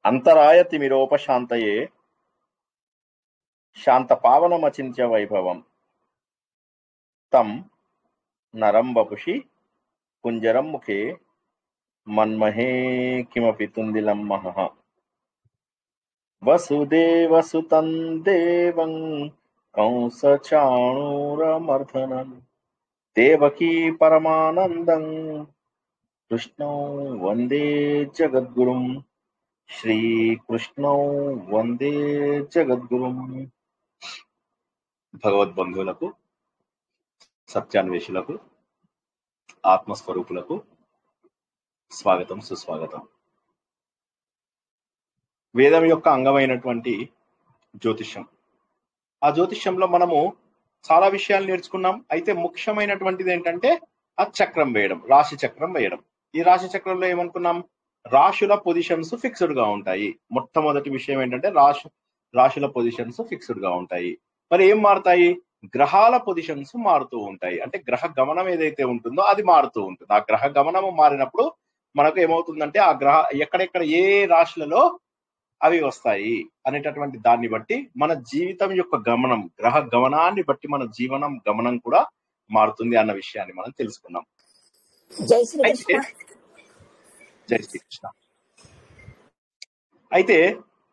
అంతరాయతిమిరోపశాంతయే శాంతపావనమచింత్య వైభవం తం నరం వపుషి కుంజరం ముఖే మన్మహే కిమపి తుందిలం మహః వసుదేవసుతం దేవం కంసచాణూరమర్దనం దేవకీ పరమానందం కృష్ణం వందే జగద్గురుం శ్రీకృష్ణం వందే జగద్గురుం. భగవద్బంధువులకు, సత్యాన్వేషులకు, ఆత్మస్వరూపులకు స్వాగతం, సుస్వాగతం. వేదం యొక్క అంగమైనటువంటి జ్యోతిష్యం. ఆ జ్యోతిష్యంలో మనము చాలా విషయాలు నేర్చుకున్నాం. అయితే ముఖ్యమైనటువంటిది ఏంటంటే ఆ చక్రం వేయడం, రాశి చక్రం వేయడం. ఈ రాశి చక్రంలో ఏమనుకున్నాం? రాశుల పొజిషన్స్ ఫిక్స్డ్ గా ఉంటాయి. మొట్టమొదటి విషయం ఏంటంటే రాశుల పొజిషన్స్ ఫిక్స్డ్ గా ఉంటాయి. మరి ఏం మారుతాయి? గ్రహాల పొజిషన్స్ మారుతూ ఉంటాయి. అంటే గ్రహ గమనం ఏదైతే ఉంటుందో అది మారుతూ ఉంటుంది. ఆ గ్రహ గమనం మారినప్పుడు మనకు ఏమవుతుందంటే ఆ గ్రహ ఎక్కడెక్కడ ఏ రాశులలో అవి వస్తాయి అనేటటువంటి దాన్ని బట్టి మన జీవితం యొక్క గమనం, గ్రహ గమనాన్ని బట్టి మన జీవనం గమనం కూడా మారుతుంది అన్న విషయాన్ని మనం తెలుసుకున్నాం. జై శ్రీకృష్ణ. జై శ్రీకృష్ణ. అయితే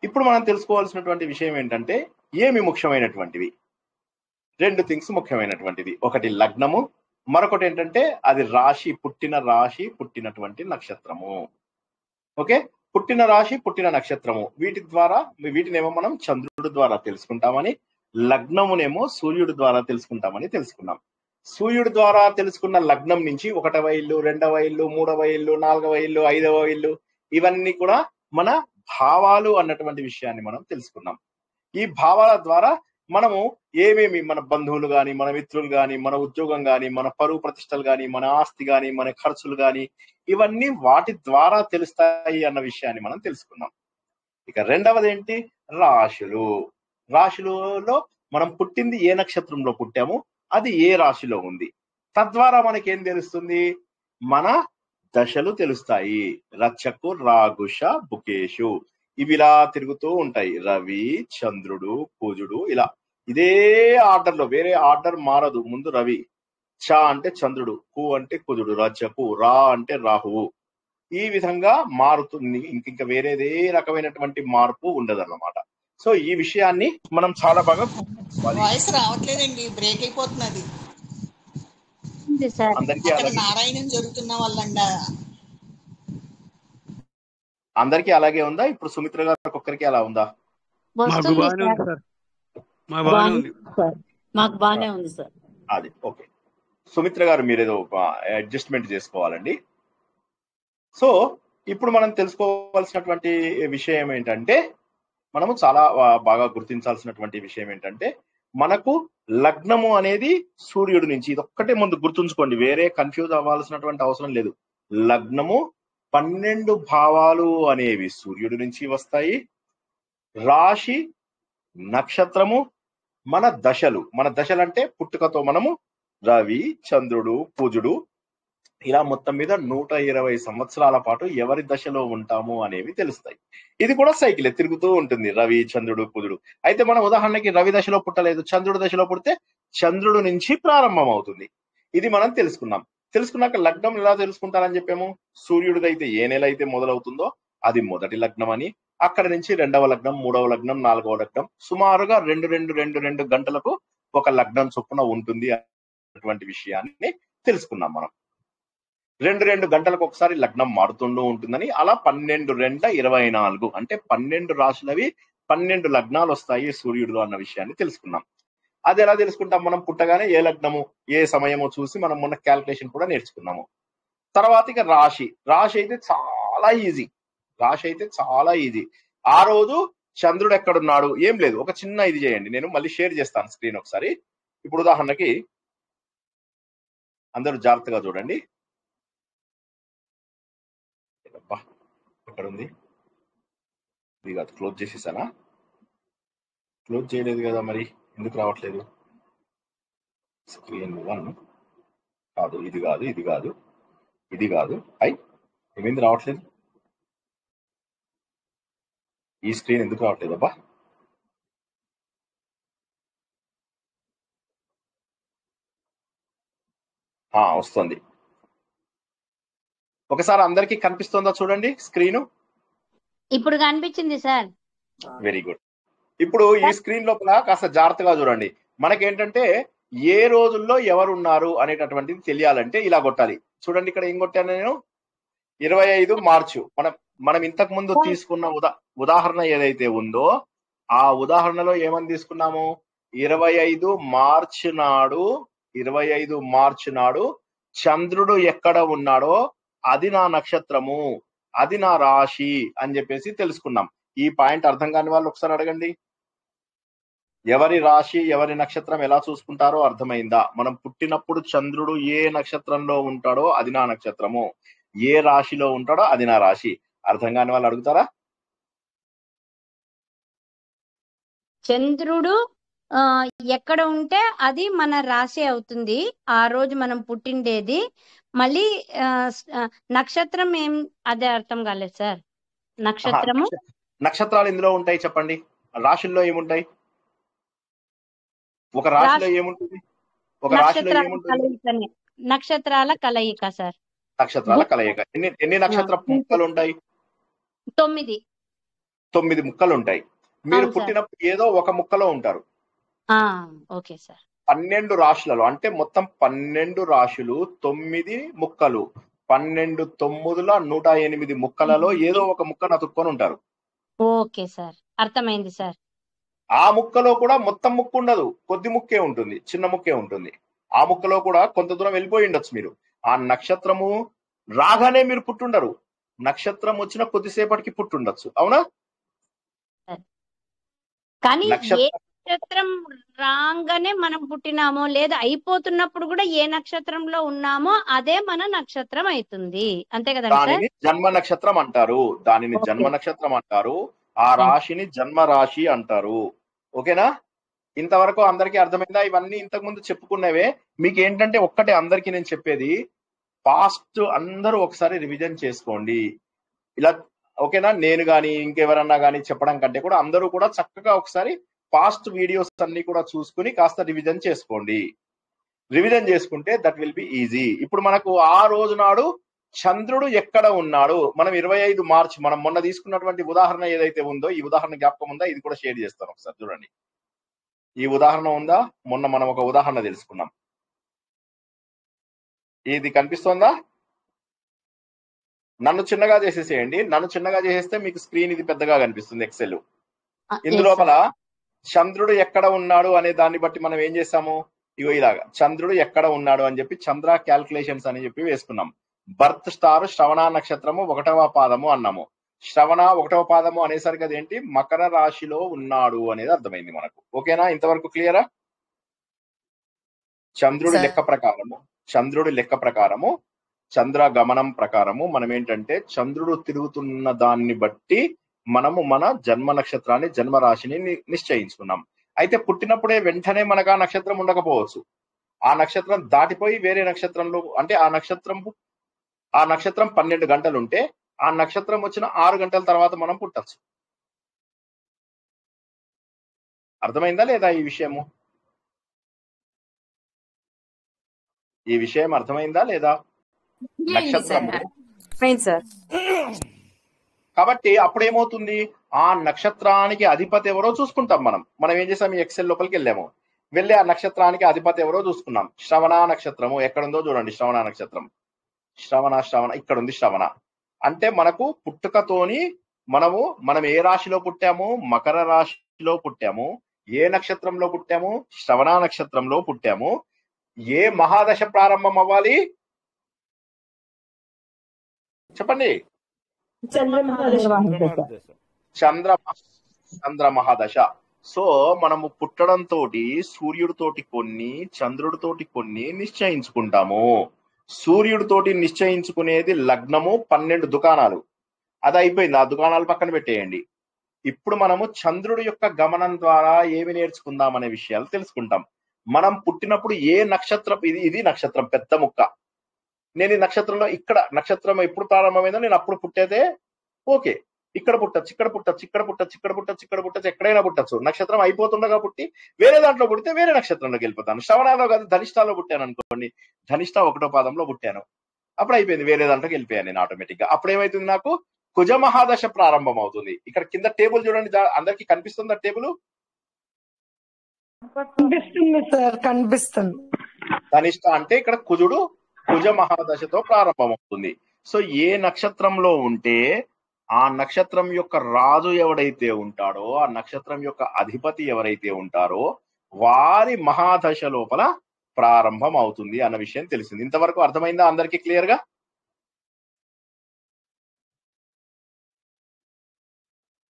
ఇప్పుడు మనం తెలుసుకోవాల్సినటువంటి విషయం ఏంటంటే ఏమి ముఖ్యమైనటువంటివి? రెండు థింగ్స్ ముఖ్యమైనటువంటివి. ఒకటి లగ్నము, మరొకటి ఏంటంటే అది రాశి, పుట్టినటువంటి నక్షత్రము. ఓకే, పుట్టిన రాశి, పుట్టిన నక్షత్రము, వీటినేమో మనం చంద్రుడి ద్వారా తెలుసుకుంటామని, లగ్నమునేమో సూర్యుడి ద్వారా తెలుసుకుంటామని తెలుసుకున్నాం. సూర్యుడి ద్వారా తెలుసుకున్న లగ్నం నుంచి 1వ ఇల్లు, 2వ ఇల్లు, 3వ ఇల్లు, 4వ ఇల్లు, 5వ ఇల్లు, ఇవన్నీ కూడా మన భావాలు అన్నటువంటి విషయాన్ని మనం తెలుసుకున్నాం. ఈ భావాల ద్వారా మనము ఏమేమి, మన బంధువులు గాని, మన మిత్రులు గాని, మన ఉద్యోగం గాని, మన పరువు ప్రతిష్టలు గాని, మన ఆస్తి గాని, మన ఖర్చులు గాని, ఇవన్నీ వాటి ద్వారా తెలుస్తాయి అన్న విషయాన్ని మనం తెలుసుకున్నాం. ఇక రెండవది ఏంటి? రాశులు. రాశులలో మనం పుట్టింది ఏ నక్షత్రంలో పుట్టాము, అది ఏ రాశిలో ఉంది. తద్వారా మనకేం తెలుస్తుంది? మన దశలు తెలుస్తాయి. రచ్చకు, రాగుష, బుకేషు, ఇవి ఇలా తిరుగుతూ ఉంటాయి. రవి, చంద్రుడు, కుజుడు, ఇలా ఇదే ఆర్డర్ లో, వేరే ఆర్డర్ మారదు. ముందు రవి, చ అంటే చంద్రుడు, కు అంటే కుజుడు, రచ్చకు, రా అంటే రాహువు, ఈ విధంగా మారుతుంది. ఇంక వేరేదే రకమైనటువంటి మార్పు ఉండదన్నమాట. సో ఈ విషయాన్ని మనం చాలా బాగా వాయిస్ రావట్లేదండి, బ్రేక్ అయిపోతున్నది. నారాయణం జరుగుతున్న వాళ్ళండ అందరికీ అలాగే ఉందా? ఇప్పుడు సుమిత్ర గారికి ఒక్కరికి అలా ఉందా? మాకు బానే ఉంది సార్. అది ఓకే. సుమిత్ర గారు మీరేదో అడ్జస్ట్మెంట్ చేసుకోవాలండి. సో ఇప్పుడు మనం తెలుసుకోవాల్సినటువంటి విషయం ఏంటంటే, మనము చాలా బాగా గుర్తించాల్సినటువంటి విషయం ఏంటంటే, మనకు లగ్నము అనేది సూర్యుడి నుంచి, ఇదొక్కటే ముందు గుర్తుంచుకోండి, వేరే కన్ఫ్యూజ్ అవ్వాల్సినటువంటి అవసరం లేదు. లగ్నము 12 భావాలు అనేవి సూర్యుడి నుంచి వస్తాయి. రాశి, నక్షత్రము, మన దశలు అంటే పుట్టుకతో మనము రవి, చంద్రుడు, కుజుడు, ఇలా మొత్తం మీద 120 సంవత్సరాల పాటు ఎవరి దశలో ఉంటాము అనేవి తెలుస్తాయి. ఇది కూడా సైకిలే, తిరుగుతూ ఉంటుంది, రవి, చంద్రుడు, కుజుడు. అయితే మనం ఉదాహరణకి రవి దశలో పుట్టలేదు, చంద్రుడు దశలో పుడితే చంద్రుడు నుంచి ప్రారంభం అవుతుంది. ఇది మనం తెలుసుకున్నాక లగ్నం ఎలా తెలుసుకుంటారని చెప్పాము? సూర్యుడిదైతే ఏ నెల అయితే మొదలవుతుందో అది మొదటి లగ్నం అని, అక్కడ నుంచి 2వ లగ్నం, 3వ లగ్నం, 4వ లగ్నం, సుమారుగా 2 గంటలకు ఒక లగ్నం చొప్పున ఉంటుంది అటువంటి విషయాన్ని తెలుసుకున్నాం మనం. 2 గంటలకు ఒకసారి లగ్నం మారుతుంటూ ఉంటుందని, అలా 12×2 = 24, అంటే 12 రాశులవి 12 లగ్నాలు వస్తాయి సూర్యుడిలో అన్న విషయాన్ని తెలుసుకున్నాం. అది ఎలా తెలుసుకుంటాం? మనం పుట్టగానే ఏ లగ్నము, ఏ సమయమో చూసి మనం మొన్న క్యాల్కులేషన్ కూడా నేర్చుకున్నాము. తర్వాత ఇక రాశి అయితే చాలా ఈజీ. ఆ రోజు చంద్రుడు ఎక్కడున్నాడు, ఏం లేదు, ఒక చిన్న ఇది చేయండి, నేను మళ్ళీ షేర్ చేస్తాను స్క్రీన్ ఒకసారి. ఇప్పుడు ఉదాహరణకి అందరూ జాగ్రత్తగా చూడండి. ఎక్కడ ఉంది? ఇది కాదు, క్లోజ్ చేసేసానా? క్లోజ్ చేయలేదు కదా, మరి ఎందుకు రావట్లేదు? స్క్రీన్ 1 కాదు, ఇది కాదు. ఏమైంది రావట్లేదు? ఈ స్క్రీన్ ఎందుకు రావట్లేదబ్బా? వస్తుంది. ఒకసారి అందరికీ కనిపిస్తుందా చూడండి స్క్రీను. ఇప్పుడు కనిపించింది సార్. Very good. ఇప్పుడు ఈ స్క్రీన్ లోపల కాస్త జాగ్రత్తగా చూడండి. మనకేంటంటే ఏ రోజుల్లో ఎవరు ఉన్నారు అనేటటువంటిది తెలియాలంటే ఇలా కొట్టాలి. చూడండి ఇక్కడ ఏం కొట్టాను నేను, 25 మార్చు. మనం ఇంతకు ముందు తీసుకున్న ఉదాహరణ ఏదైతే ఉందో ఆ ఉదాహరణలో ఏమని తీసుకున్నాము, 25 మార్చి నాడు చంద్రుడు ఎక్కడ ఉన్నాడో అది నా నక్షత్రము, అది నా రాశి అని చెప్పేసి తెలుసుకున్నాం. ఈ పాయింట్ అర్థం కాని వాళ్ళు ఒకసారి అడగండి. ఎవరి రాశి ఎవరి నక్షత్రం ఎలా చూసుకుంటారో అర్థమైందా? మనం పుట్టినప్పుడు చంద్రుడు ఏ నక్షత్రంలో ఉంటాడో అది నా నక్షత్రము, ఏ రాశిలో ఉంటాడో అది నా రాశి. అర్థం కాని వాళ్ళు అడుగుతారా? చంద్రుడు ఎక్కడ ఉంటే అది మన రాశి అవుతుంది, ఆ రోజు మనం పుట్టిండేది. మళ్ళీ నక్షత్రం ఏం, అదే అర్థం కాలేదు సార్. నక్షత్రము, నక్షత్రాలు ఎందులో ఉంటాయి చెప్పండి? రాశుల్లో ఏముంటాయి? ఒక రాశిలో ఏముంటుంది? ఒక రాశిలో ఏముంటుంది? నక్షత్రాల కలయిక సార్. నక్షత్రాల కలయిక. ఎన్ని నక్షత్ర ముక్కలు ఉంటాయి? 9 ముక్కలు ఉంటాయి. మీరు పుట్టినప్పుడు ఏదో ఒక ముక్కలో ఉంటారు. Okay sir. 12 రాశులలో అంటే మొత్తం 12 రాశులు, 9 ముక్కలు, 12 9ల 108 ముక్కలలో ఏదో ఒక ముక్కను అతుక్కొని ఉంటారు. ఓకే సార్, అర్థమైంది సార్. ఆ ముక్కలో కూడా మొత్తం ముక్కు ఉండదు, కొద్ది ముక్కే ఉంటుంది, చిన్న ముక్కే ఉంటుంది. ఆ ముక్కలో కూడా కొంత దూరం వెళ్ళిపోయి ఉండొచ్చు మీరు. ఆ నక్షత్రము రాగానే మీరు పుట్టుండరు, నక్షత్రం వచ్చిన కొద్దిసేపటికి పుట్టుండొచ్చు. అవునా? కానీ ఏ నక్షత్రం రాగానే మనం పుట్టినామో లేదా అయిపోతున్నప్పుడు కూడా ఏ నక్షత్రంలో ఉన్నామో అదే మన నక్షత్రం అవుతుంది, అంతే కదా? దానిని జన్మ నక్షత్రం అంటారు. జన్మ నక్షత్రం అంటారు. ఆ రాశిని జన్మ రాశి అంటారు. ఓకేనా? ఇంతవరకు అందరికీ అర్థమైందా? ఇవన్నీ ఇంతకు ముందు చెప్పుకునేవే. మీకు ఏంటంటే ఒక్కటే అందరికీ నేను చెప్పేది, పాస్ట్ అందరూ ఒకసారి రివిజన్ చేసుకోండి. ఇలా ఓకేనా? నేను గాని ఇంకెవరన్నా గానీ చెప్పడం కంటే కూడా అందరూ కూడా చక్కగా ఒకసారి పాస్ట్ వీడియోస్ అన్ని కూడా చూసుకుని కాస్త రివిజన్ చేసుకోండి. రివిజన్ చేసుకుంటే దట్ విల్ బి ఈజీ. ఇప్పుడు మనకు ఆ రోజు నాడు చంద్రుడు ఎక్కడ ఉన్నాడు, మనం 25 మార్చి, మనం మొన్న తీసుకున్నటువంటి ఉదాహరణ ఏదైతే ఉందో, ఈ ఉదాహరణ జ్ఞాపకం ఉందా? ఇది కూడా షేర్ చేస్తాను ఒకసారి చూడండి. ఈ ఉదాహరణ ఉందా? మొన్న మనం ఒక ఉదాహరణ తెలుసుకున్నాం. ఇది కనిపిస్తోందా? నన్ను చిన్నగా చేసేసేయండి. నన్ను చిన్నగా చేసేస్తే మీకు స్క్రీన్ ఇది పెద్దగా కనిపిస్తుంది ఎక్సెల్. ఇందులోపల చంద్రుడు ఎక్కడ ఉన్నాడు అనే దాన్ని బట్టి మనం ఏం చేస్తాము, ఇగో ఇలాగా చంద్రుడు ఎక్కడ ఉన్నాడు అని చెప్పి చంద్ర క్యాల్కులేషన్స్ అని చెప్పి వేసుకున్నాం. బర్త్ స్టార్ శ్రవణ నక్షత్రము 1వ పాదము అన్నాము. శ్రవణ 1వ పాదము అనేసరికి అదేంటి, మకర రాశిలో ఉన్నాడు అనేది అర్థమైంది మనకు. ఓకేనా? ఇంతవరకు క్లియరా? చంద్రుడి లెక్క ప్రకారము చంద్ర గమనం ప్రకారము మనం ఏంటంటే చంద్రుడు తిరుగుతున్న దాన్ని బట్టి మనము మన జన్మ నక్షత్రాన్ని, జన్మ రాశిని నిశ్చయించుకున్నాం. అయితే పుట్టినప్పుడే వెంటనే మనకు ఆ నక్షత్రం ఉండకపోవచ్చు. ఆ నక్షత్రం దాటిపోయి వేరే నక్షత్రంలో, అంటే ఆ నక్షత్రం 12 గంటలు ఉంటే ఆ నక్షత్రం వచ్చిన 6 గంటల తర్వాత మనం పుట్టచ్చు. అర్థమైందా లేదా ఈ విషయము? ఈ విషయం అర్థమైందా లేదా? నక్షత్రము కాబట్టి అప్పుడు ఏమవుతుంది, ఆ నక్షత్రానికి అధిపతి ఎవరో చూసుకుంటాం. మనం ఏం చేసాం, ఈ ఎక్సెల్ లోపలికి వెళ్ళి ఆ నక్షత్రానికి అధిపతి ఎవరో చూసుకున్నాం. శ్రవణ నక్షత్రము ఎక్కడుందో చూడండి. శ్రవణ నక్షత్రం, శ్రవణ ఇక్కడ ఉంది. శ్రవణ అంటే మనకు పుట్టుకతోని మనం ఏ రాశిలో పుట్టాము, మకర రాశిలో పుట్టాము. ఏ నక్షత్రంలో పుట్టాము, శ్రవణ నక్షత్రంలో పుట్టాము. ఏ మహాదశ ప్రారంభం అవ్వాలి చెప్పండి? చంద్ర మహాదశ. సో మనము పుట్టడంతో సూర్యుడితోటి కొన్ని, చంద్రుడితోటి కొన్ని నిశ్చయించుకుంటాము. సూర్యుడితోటి నిశ్చయించుకునేది లగ్నము, 12 దుకాణాలు. అది అయిపోయింది, ఆ దుకాణాలు పక్కన పెట్టేయండి. ఇప్పుడు మనము చంద్రుడి యొక్క గమనం ద్వారా ఏమి నేర్చుకుందాం అనే విషయాలు తెలుసుకుంటాం. మనం పుట్టినప్పుడు ఏ నక్షత్రం, ఇది నక్షత్రం పెద్ద ముక్క. నేను ఈ నక్షత్రంలో, ఇక్కడ నక్షత్రం ఎప్పుడు ప్రారంభమైందో నేను అప్పుడు పుట్టేదే. ఓకే, ఇక్కడ పుట్టచ్చు, ఇక్కడ పుట్టచ్చు, ఇక్కడ పుట్టచ్చు, ఇక్కడ పుట్టచ్చు, ఇక్కడ పుట్టచ్చు, ఎక్కడైనా పుట్టచ్చు. నక్షత్రం అయిపోతుండగా పుట్టి వేరే దాంట్లో పుడితే వేరే నక్షత్రంలోకి వెళ్ళిపోతాను. శ్రవణాలో కాదు ధనిష్టాలో పుట్టాను అనుకోండి, ధనిష్ట 1వ పాదంలో పుట్టాను, అప్పుడు అయిపోయింది, వేరే దాంట్లోకి వెళ్ళిపోయాను నేను ఆటోమేటిక్ గా. అప్పుడు ఏమైతుంది, నాకు కుజ మహాదశ ప్రారంభం అవుతుంది. ఇక్కడ కింద టేబుల్ చూడండి, అందరికి కనిపిస్తుందా టేబుల్? కనిపిస్తుంది సార్, కనిపిస్తుంది. ధనిష్ట అంటే ఇక్కడ కుజ మహాదశతో ప్రారంభం అవుతుంది. సో ఏ నక్షత్రంలో ఉంటే ఆ నక్షత్రం యొక్క రాజు ఎవడైతే ఉంటాడో, ఆ నక్షత్రం యొక్క అధిపతి ఎవరైతే ఉంటారో వారి మహాదశ లోపల ప్రారంభం అవుతుంది అన్న విషయం తెలిసింది. ఇంతవరకు అర్థమైందా అందరికీ క్లియర్ గా?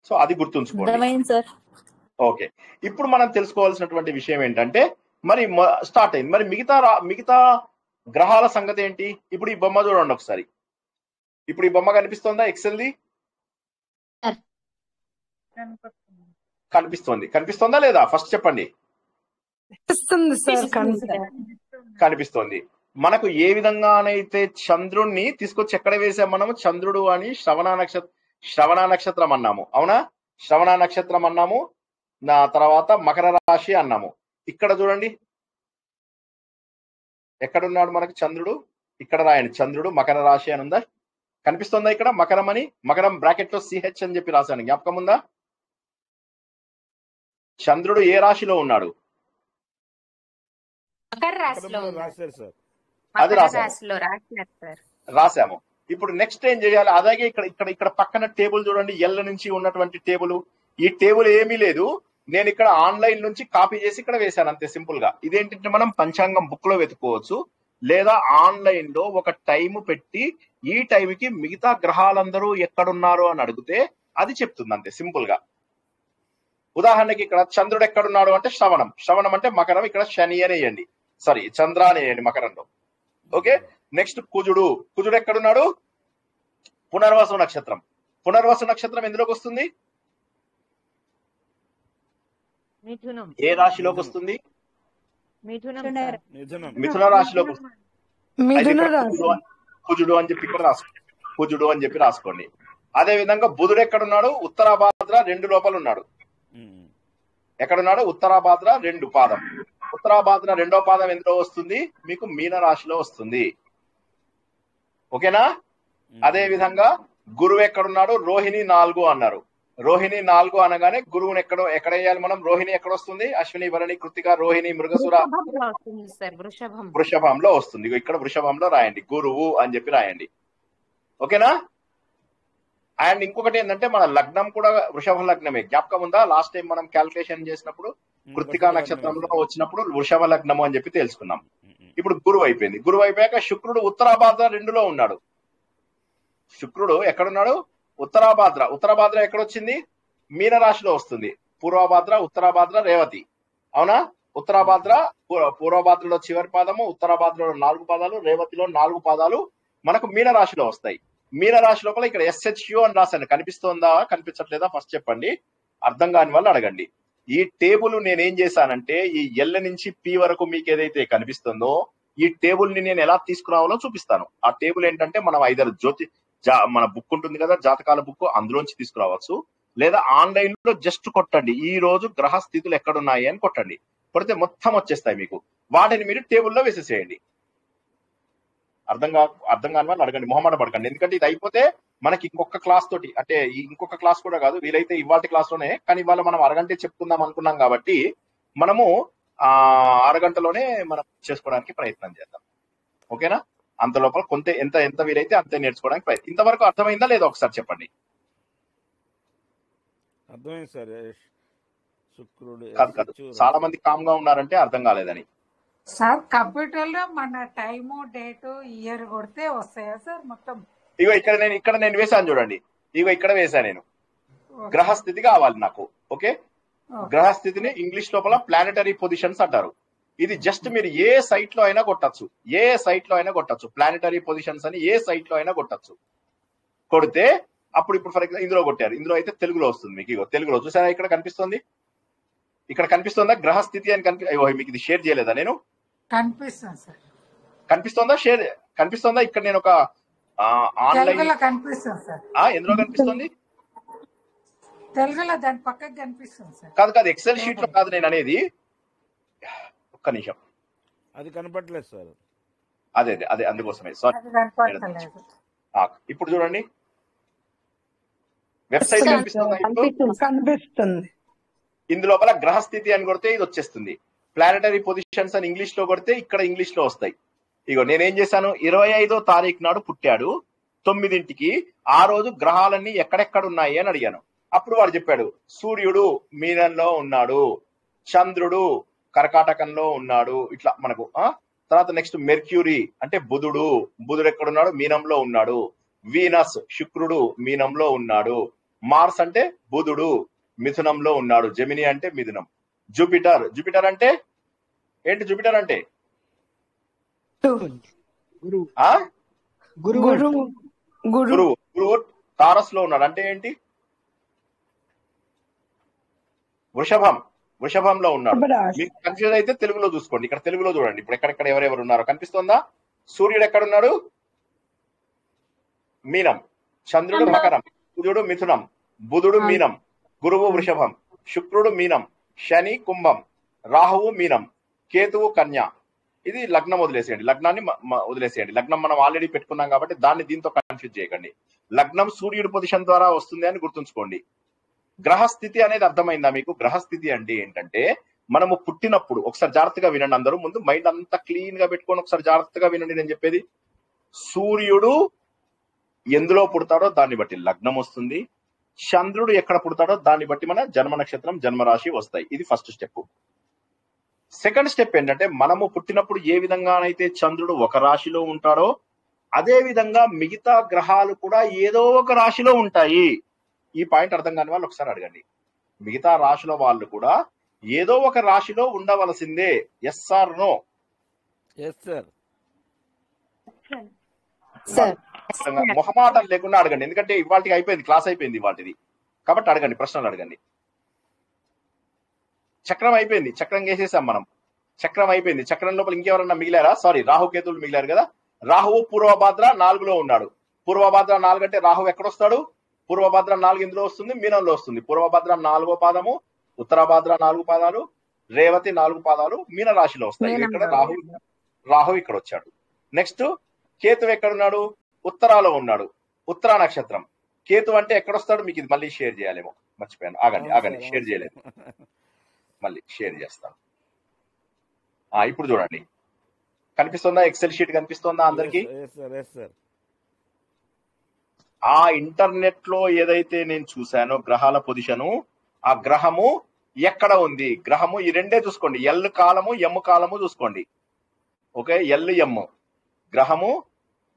సో అది గుర్తుంచుకోండి. ఓకే, ఇప్పుడు మనం తెలుసుకోవాల్సినటువంటి విషయం ఏంటంటే, మరి స్టార్ట్ అయింది, మరి మిగతా గ్రహాల సంగతి ఏంటి? ఇప్పుడు ఈ బొమ్మ చూడండి ఒకసారి. ఇప్పుడు ఈ బొమ్మ కనిపిస్తుందా? ఎక్సెల్ది కనిపిస్తుందా లేదా? ఫస్ట్ చెప్పండి. కనిపిస్తుంది. మనకు ఏ విధంగానైతే చంద్రుణ్ణి తీసుకొచ్చి ఎక్కడ వేసాం మనము? చంద్రుడు అని శ్రవణ నక్షత్రం అన్నాము, అవునా? శ్రవణ నక్షత్రం అన్నాము, నా తర్వాత మకర రాశి అన్నాము. ఇక్కడ చూడండి ఎక్కడున్నాడు మనకు చంద్రుడు, ఇక్కడ రాయండి చంద్రుడు మకర రాశి అని ఉందా? కనిపిస్తుందా ఇక్కడ? మకరం అని, మకరం బ్రాకెట్ లో CH అని చెప్పి రాశాను, జ్ఞాపకం ఉందా? చంద్రుడు ఏ రాశిలో ఉన్నాడు? అది రాశాము. ఇప్పుడు నెక్స్ట్ ఏం చేయాలి? అలాగే ఇక్కడ పక్కన టేబుల్ చూడండి, ఎల్ నుంచి ఉన్నటువంటి టేబుల్. ఈ టేబుల్ ఏమీ లేదు, నేను ఇక్కడ ఆన్లైన్ నుంచి కాపీ చేసి ఇక్కడ వేశాను, అంతే సింపుల్ గా. ఇదేంటంటే మనం పంచాంగం బుక్ లో వెతుకోవచ్చు, లేదా ఆన్లైన్ లో ఒక టైం పెట్టి ఈ టైంకి మిగతా గ్రహాలందరూ ఎక్కడున్నారు అని అడిగితే అది చెప్తుంది, అంతే సింపుల్ గా. ఉదాహరణకి ఇక్కడ చంద్రుడు ఎక్కడున్నాడు అంటే శ్రవణం అంటే మకరం, ఇక్కడ శని అనేయండి, సారీ చంద్ర అనేయండి మకరంలో. ఓకే, నెక్స్ట్ కుజుడు ఎక్కడున్నాడు? పునర్వసు నక్షత్రం ఎందులోకి వస్తుంది? ఏ రాశిలోకి వస్తుంది? మిథున రాశిలోకి వస్తుంది. కుజుడు అని చెప్పి ఇక్కడ రాసుకోండి, కుజుడు అని చెప్పి రాసుకోండి. అదే విధంగా బుధుడు ఎక్కడున్నాడు? ఉత్తరాభాద్ర 2 లోపల ఉన్నాడు. ఎక్కడున్నాడు? ఉత్తరాభాద్ర 2 పాదం. ఉత్తరాభాద్ర 2వ పాదం ఎందులో వస్తుంది? మీకు మీన రాశిలో వస్తుంది. ఓకేనా? అదే విధంగా గురువు ఎక్కడున్నాడు? రోహిణి 4 అన్నారు. రోహిణి 4 అనగానే గురువుని ఎక్కడ వేయాలి మనం? రోహిణి ఎక్కడ వస్తుంది? అశ్విని, భరణి, కృత్తిక, రోహిణి, మృగసుర, వృషభంలో వస్తుంది. ఇక్కడ వృషభంలో రాయండి, గురువు అని చెప్పి రాయండి. ఓకేనా? అండ్ ఇంకొకటి ఏంటంటే మన లగ్నం కూడా వృషభ లగ్నమే, జ్ఞాపకం ఉందా? లాస్ట్ టైం మనం క్యాల్కులేషన్ చేసినప్పుడు కృత్తికా నక్షత్రంలో వచ్చినప్పుడు వృషభ లగ్నము అని చెప్పి తెలుసుకున్నాం. ఇప్పుడు గురువు అయిపోయింది. గురువు అయిపోయాక శుక్రుడు ఉత్తరాభాద్ర 2లో ఉన్నాడు. శుక్రుడు ఎక్కడున్నాడు? ఉత్తరాభాద్ర ఎక్కడొచ్చింది? మీన రాశిలో వస్తుంది. పూర్వభాద్ర, ఉత్తరాభాద్ర, రేవతి, అవునా? పూర్వభాద్రలో చివరి పాదము, ఉత్తరాభాద్రలో 4 పాదాలు, రేవతిలో 4 పాదాలు మనకు మీన రాశిలో వస్తాయి. మీన రాశి లోపల ఇక్కడ SHU అని రాశాను, కనిపిస్తోందా కనిపించట్లేదా ఫస్ట్ చెప్పండి, అర్థం కాని వాళ్ళు అడగండి. ఈ టేబుల్ నేనేం చేశానంటే ఈ ఎల్ నుంచి P వరకు మీకు ఏదైతే కనిపిస్తుందో ఈ టేబుల్ ని నేను ఎలా తీసుకురావాలో చూపిస్తాను. ఆ టేబుల్ ఏంటంటే మనం ఐదర్ మన బుక్ ఉంటుంది కదా, జాతకాల బుక్, అందులోంచి తీసుకురావచ్చు, లేదా ఆన్లైన్ లో జస్ట్ కొట్టండి ఈ రోజు గ్రహ స్థితులు ఎక్కడున్నాయి అని కొట్టండి, కొడితే మొత్తం వచ్చేస్తాయి మీకు. వాటిని మీరు టేబుల్లో వేసేసేయండి. అర్థం కాని వాళ్ళు అడగండి, మొహమాట పడకండి. ఎందుకంటే ఇది అయిపోతే మనకి ఇంకొక క్లాస్ తోటి, అంటే ఇంకొక క్లాస్ కూడా కాదు, వీలైతే ఇవాళ క్లాస్ లోనే, కానీ ఇవాళ మనం అరగంట చెప్పుకుందాం అనుకున్నాం కాబట్టి మనము అరగంటలోనే మనం చేసుకోవడానికి ప్రయత్నం చేద్దాం. ఓకేనా? అంత లోపల ఎంత వీలైతే అంతే నేర్చుకోవడానికి ప్రయత్నం. ఇంతవరకు అర్థమైందా లేదా ఒకసారి చెప్పండి. అర్థమైంది సార్. శుక్రుడు కాదు చాలా మంది కామ్ గా ఉన్నారంటే అర్థం కాలేదని. సార్ కంప్యూటర్ లో మన టైము, డేటు, ఇయర్ కొడితే వస్తాయా సార్ మొత్తం? ఇగో ఇక్కడ నేను వేసాను చూడండి, ఇగో ఇక్కడ వేసాను నేను. గ్రహస్థితి కావాలి నాకు. ఓకే, గ్రహస్థితిని ఇంగ్లీష్ లోపల ప్లానెటరీ పొజిషన్స్ అంటారు. ఇది జస్ట్ మీరు ఏ సైట్ లో అయినా కొట్టచ్చు, ప్లానెటరీ పొజిషన్స్ అని ఏ సైట్ లో అయినా కొట్టచ్చు. కొడితే అప్పుడు ఫర్ ఎగ్జాంపుల్ ఇందులో కొట్టారు, ఇందులో అయితే తెలుగులో వస్తుంది మీకు. ఇగో తెలుగులో చూసారా, ఇక్కడ కనిపిస్తుంది, ఇక్కడ కనిపిస్తుందా గ్రహస్థితి అని మీకు ఇది షేర్ చేయలేదా నేను? కనిపిస్తుంది సార్. కనిపిస్తుందా? ఇక్కడ నేను ఒక ఆన్లైన్ కనిపిస్తుంది సార్. ఎందులో కనిపిస్తుంది? తెలుగులో దాని పక్కకి కనిపిస్తుంది సార్ కాదు కాదు, ఎక్సెల్ షీట్ లో టేబుల్. కాదు నేను అనేది. ఒక్క నిమిషం. అది కనపట్లేదు సార్. అదే అదే అదే అందుకోసమే సారీ. అది కనపడతలేదు. ఇప్పుడు చూడండి, వెబ్సైట్ సార్ కనిపిస్తుందా ఇప్పుడు? కనిపిస్తుంది. ఇందులోపల గ్రహస్థితి అని కొడితే ఇది వచ్చేస్తుంది. ప్లానటరీ పొజిషన్స్ అని ఇంగ్లీష్ లో కొడితే ఇక్కడ ఇంగ్లీష్ లో వస్తాయి. ఇగో నేనేం చేశాను, 25వ తారీఖు నాడు పుట్టాడు 9ంటికి. ఆ రోజు గ్రహాలన్నీ ఎక్కడెక్కడ ఉన్నాయి అని అడిగాను. అప్పుడు వాడు చెప్పాడు, సూర్యుడు మీనంలో ఉన్నాడు, చంద్రుడు కర్కాటకంలో ఉన్నాడు, ఇట్లా మనకు. తర్వాత నెక్స్ట్ మెర్క్యూరీ అంటే బుధుడు, బుధుడు ఎక్కడున్నాడు, మీనంలో ఉన్నాడు. వీనస్ శుక్రుడు మీనంలో ఉన్నాడు. మార్స్ అంటే బుధుడు మిథునంలో ఉన్నాడు. జెమిని అంటే మిథునం. జూపిటర్, జూపిటర్ అంటే ఏంటి? జూపిటర్ అంటే ఆ గురువు గురువు గురువు. గురువు తారస్ లో ఉన్నాడు అంటే ఏంటి? వృషభం, వృషభంలో ఉన్నాడు. రాశి. మీకు కన్ఫ్యూజ్ అయితే తెలుగులో చూసుకోండి. ఇక్కడ తెలుగులో చూడండి ఇప్పుడు ఎక్కడెక్కడ ఎవరెవరు ఉన్నారో కనిపిస్తుందా? సూర్యుడు ఎక్కడున్నాడు? మీనం. చంద్రుడు మకరం, కుజుడు మిథునం, బుధుడు మీనం, గురువు వృషభం, శుక్రుడు మీనం, శని కుంభం, రాహువు మీనం, కేతువు కన్య. ఇది లగ్నం వదిలేసేయండి, లగ్నాన్ని వదిలేసేయండి. లగ్నం మనం ఆల్రెడీ పెట్టుకున్నాం కాబట్టి దాన్ని దీంతో కన్ఫ్యూజ్ చేయకండి. లగ్నం సూర్యుడి పొజిషన్ ద్వారా వస్తుంది అని గుర్తుంచుకోండి. గ్రహస్థితి అనేది అర్థమైందా మీకు? గ్రహస్థితి అంటే ఏంటంటే మనము పుట్టినప్పుడు, ఒకసారి జాగ్రత్తగా వినండి అందరూ, ముందు మైండ్ అంతా క్లీన్ గా పెట్టుకొని ఒకసారి జాగ్రత్తగా వినండి నేను చెప్పేది. సూర్యుడు ఎందులో పుడతాడో దాన్ని బట్టి లగ్నం వస్తుంది. చంద్రుడు ఎక్కడ పుడతాడో దాన్ని బట్టి మన జన్మ నక్షత్రం జన్మరాశి వస్తాయి. ఇది ఫస్ట్ స్టెప్. సెకండ్ స్టెప్ ఏంటంటే మనము పుట్టినప్పుడు ఏ విధంగానైతే చంద్రుడు ఒక రాశిలో ఉంటాడో అదే విధంగా మిగతా గ్రహాలు కూడా ఏదో ఒక రాశిలో ఉంటాయి. ఈ పాయింట్ అర్థం కాని వాళ్ళు ఒకసారి అడగండి. మిగతా రాశుల వాళ్ళు కూడా ఏదో ఒక రాశిలో ఉండవలసిందే. Yes or no? Yes sir. Sir మొహమాటం లేకుండా అడగండి, ఎందుకంటే ఇవాళకి అయిపోయింది, క్లాస్ అయిపోయింది ఇవాళది కాబట్టి అడగండి, ప్రశ్నలు అడగండి. చక్రం అయిపోయింది, చక్రం వేసేసాం మనం. చక్రం అయిపోయింది. చక్రం లోపల ఇంకెవరన్నా మిగిలారా? సారీ, రాహుకేతువులు మిగిలారు కదా. రాహువు పూర్వభాద్ర 4లో ఉన్నాడు. పూర్వభాద్ర 4 అంటే రాహువు ఎక్కడొస్తాడు? పూర్వభాద్ర 4 ఇందులో వస్తుంది, మీనంలో వస్తుంది. పూర్వభాద్ర 4వ పాదము, ఉత్తరభాద్ర 4 పాదాలు, రేవతి 4 పాదాలు మీన రాశిలో వస్తాయి. ఇక్కడ రాహు ఇక్కడ వచ్చాడు. నెక్స్ట్ కేతు ఎక్కడున్నాడు? ఉత్తరాలో ఉన్నాడు, ఉత్తరా నక్షత్రం. కేతు అంటే ఎక్కడొస్తాడు? మీకు ఇది మళ్ళీ షేర్ చేయాలేమో, మర్చిపోయాను. ఆగండి, షేర్ చేయలేదు, మళ్ళీ షేర్ చేస్తాను. ఇప్పుడు చూడండి, కనిపిస్తుందా? ఎక్సెల్ షీట్ కనిపిస్తుందా అందరికి? ఆ ఇంటర్నెట్ లో ఏదైతే నేను చూశానో గ్రహాల పొజిషను, ఆ గ్రహము ఎక్కడ ఉంది, గ్రహము ఈ రెండే చూసుకోండి. ఎల్ కాలము ఎమ్ కాలము చూసుకోండి. ఓకే, ఎల్ ఎమ్, గ్రహము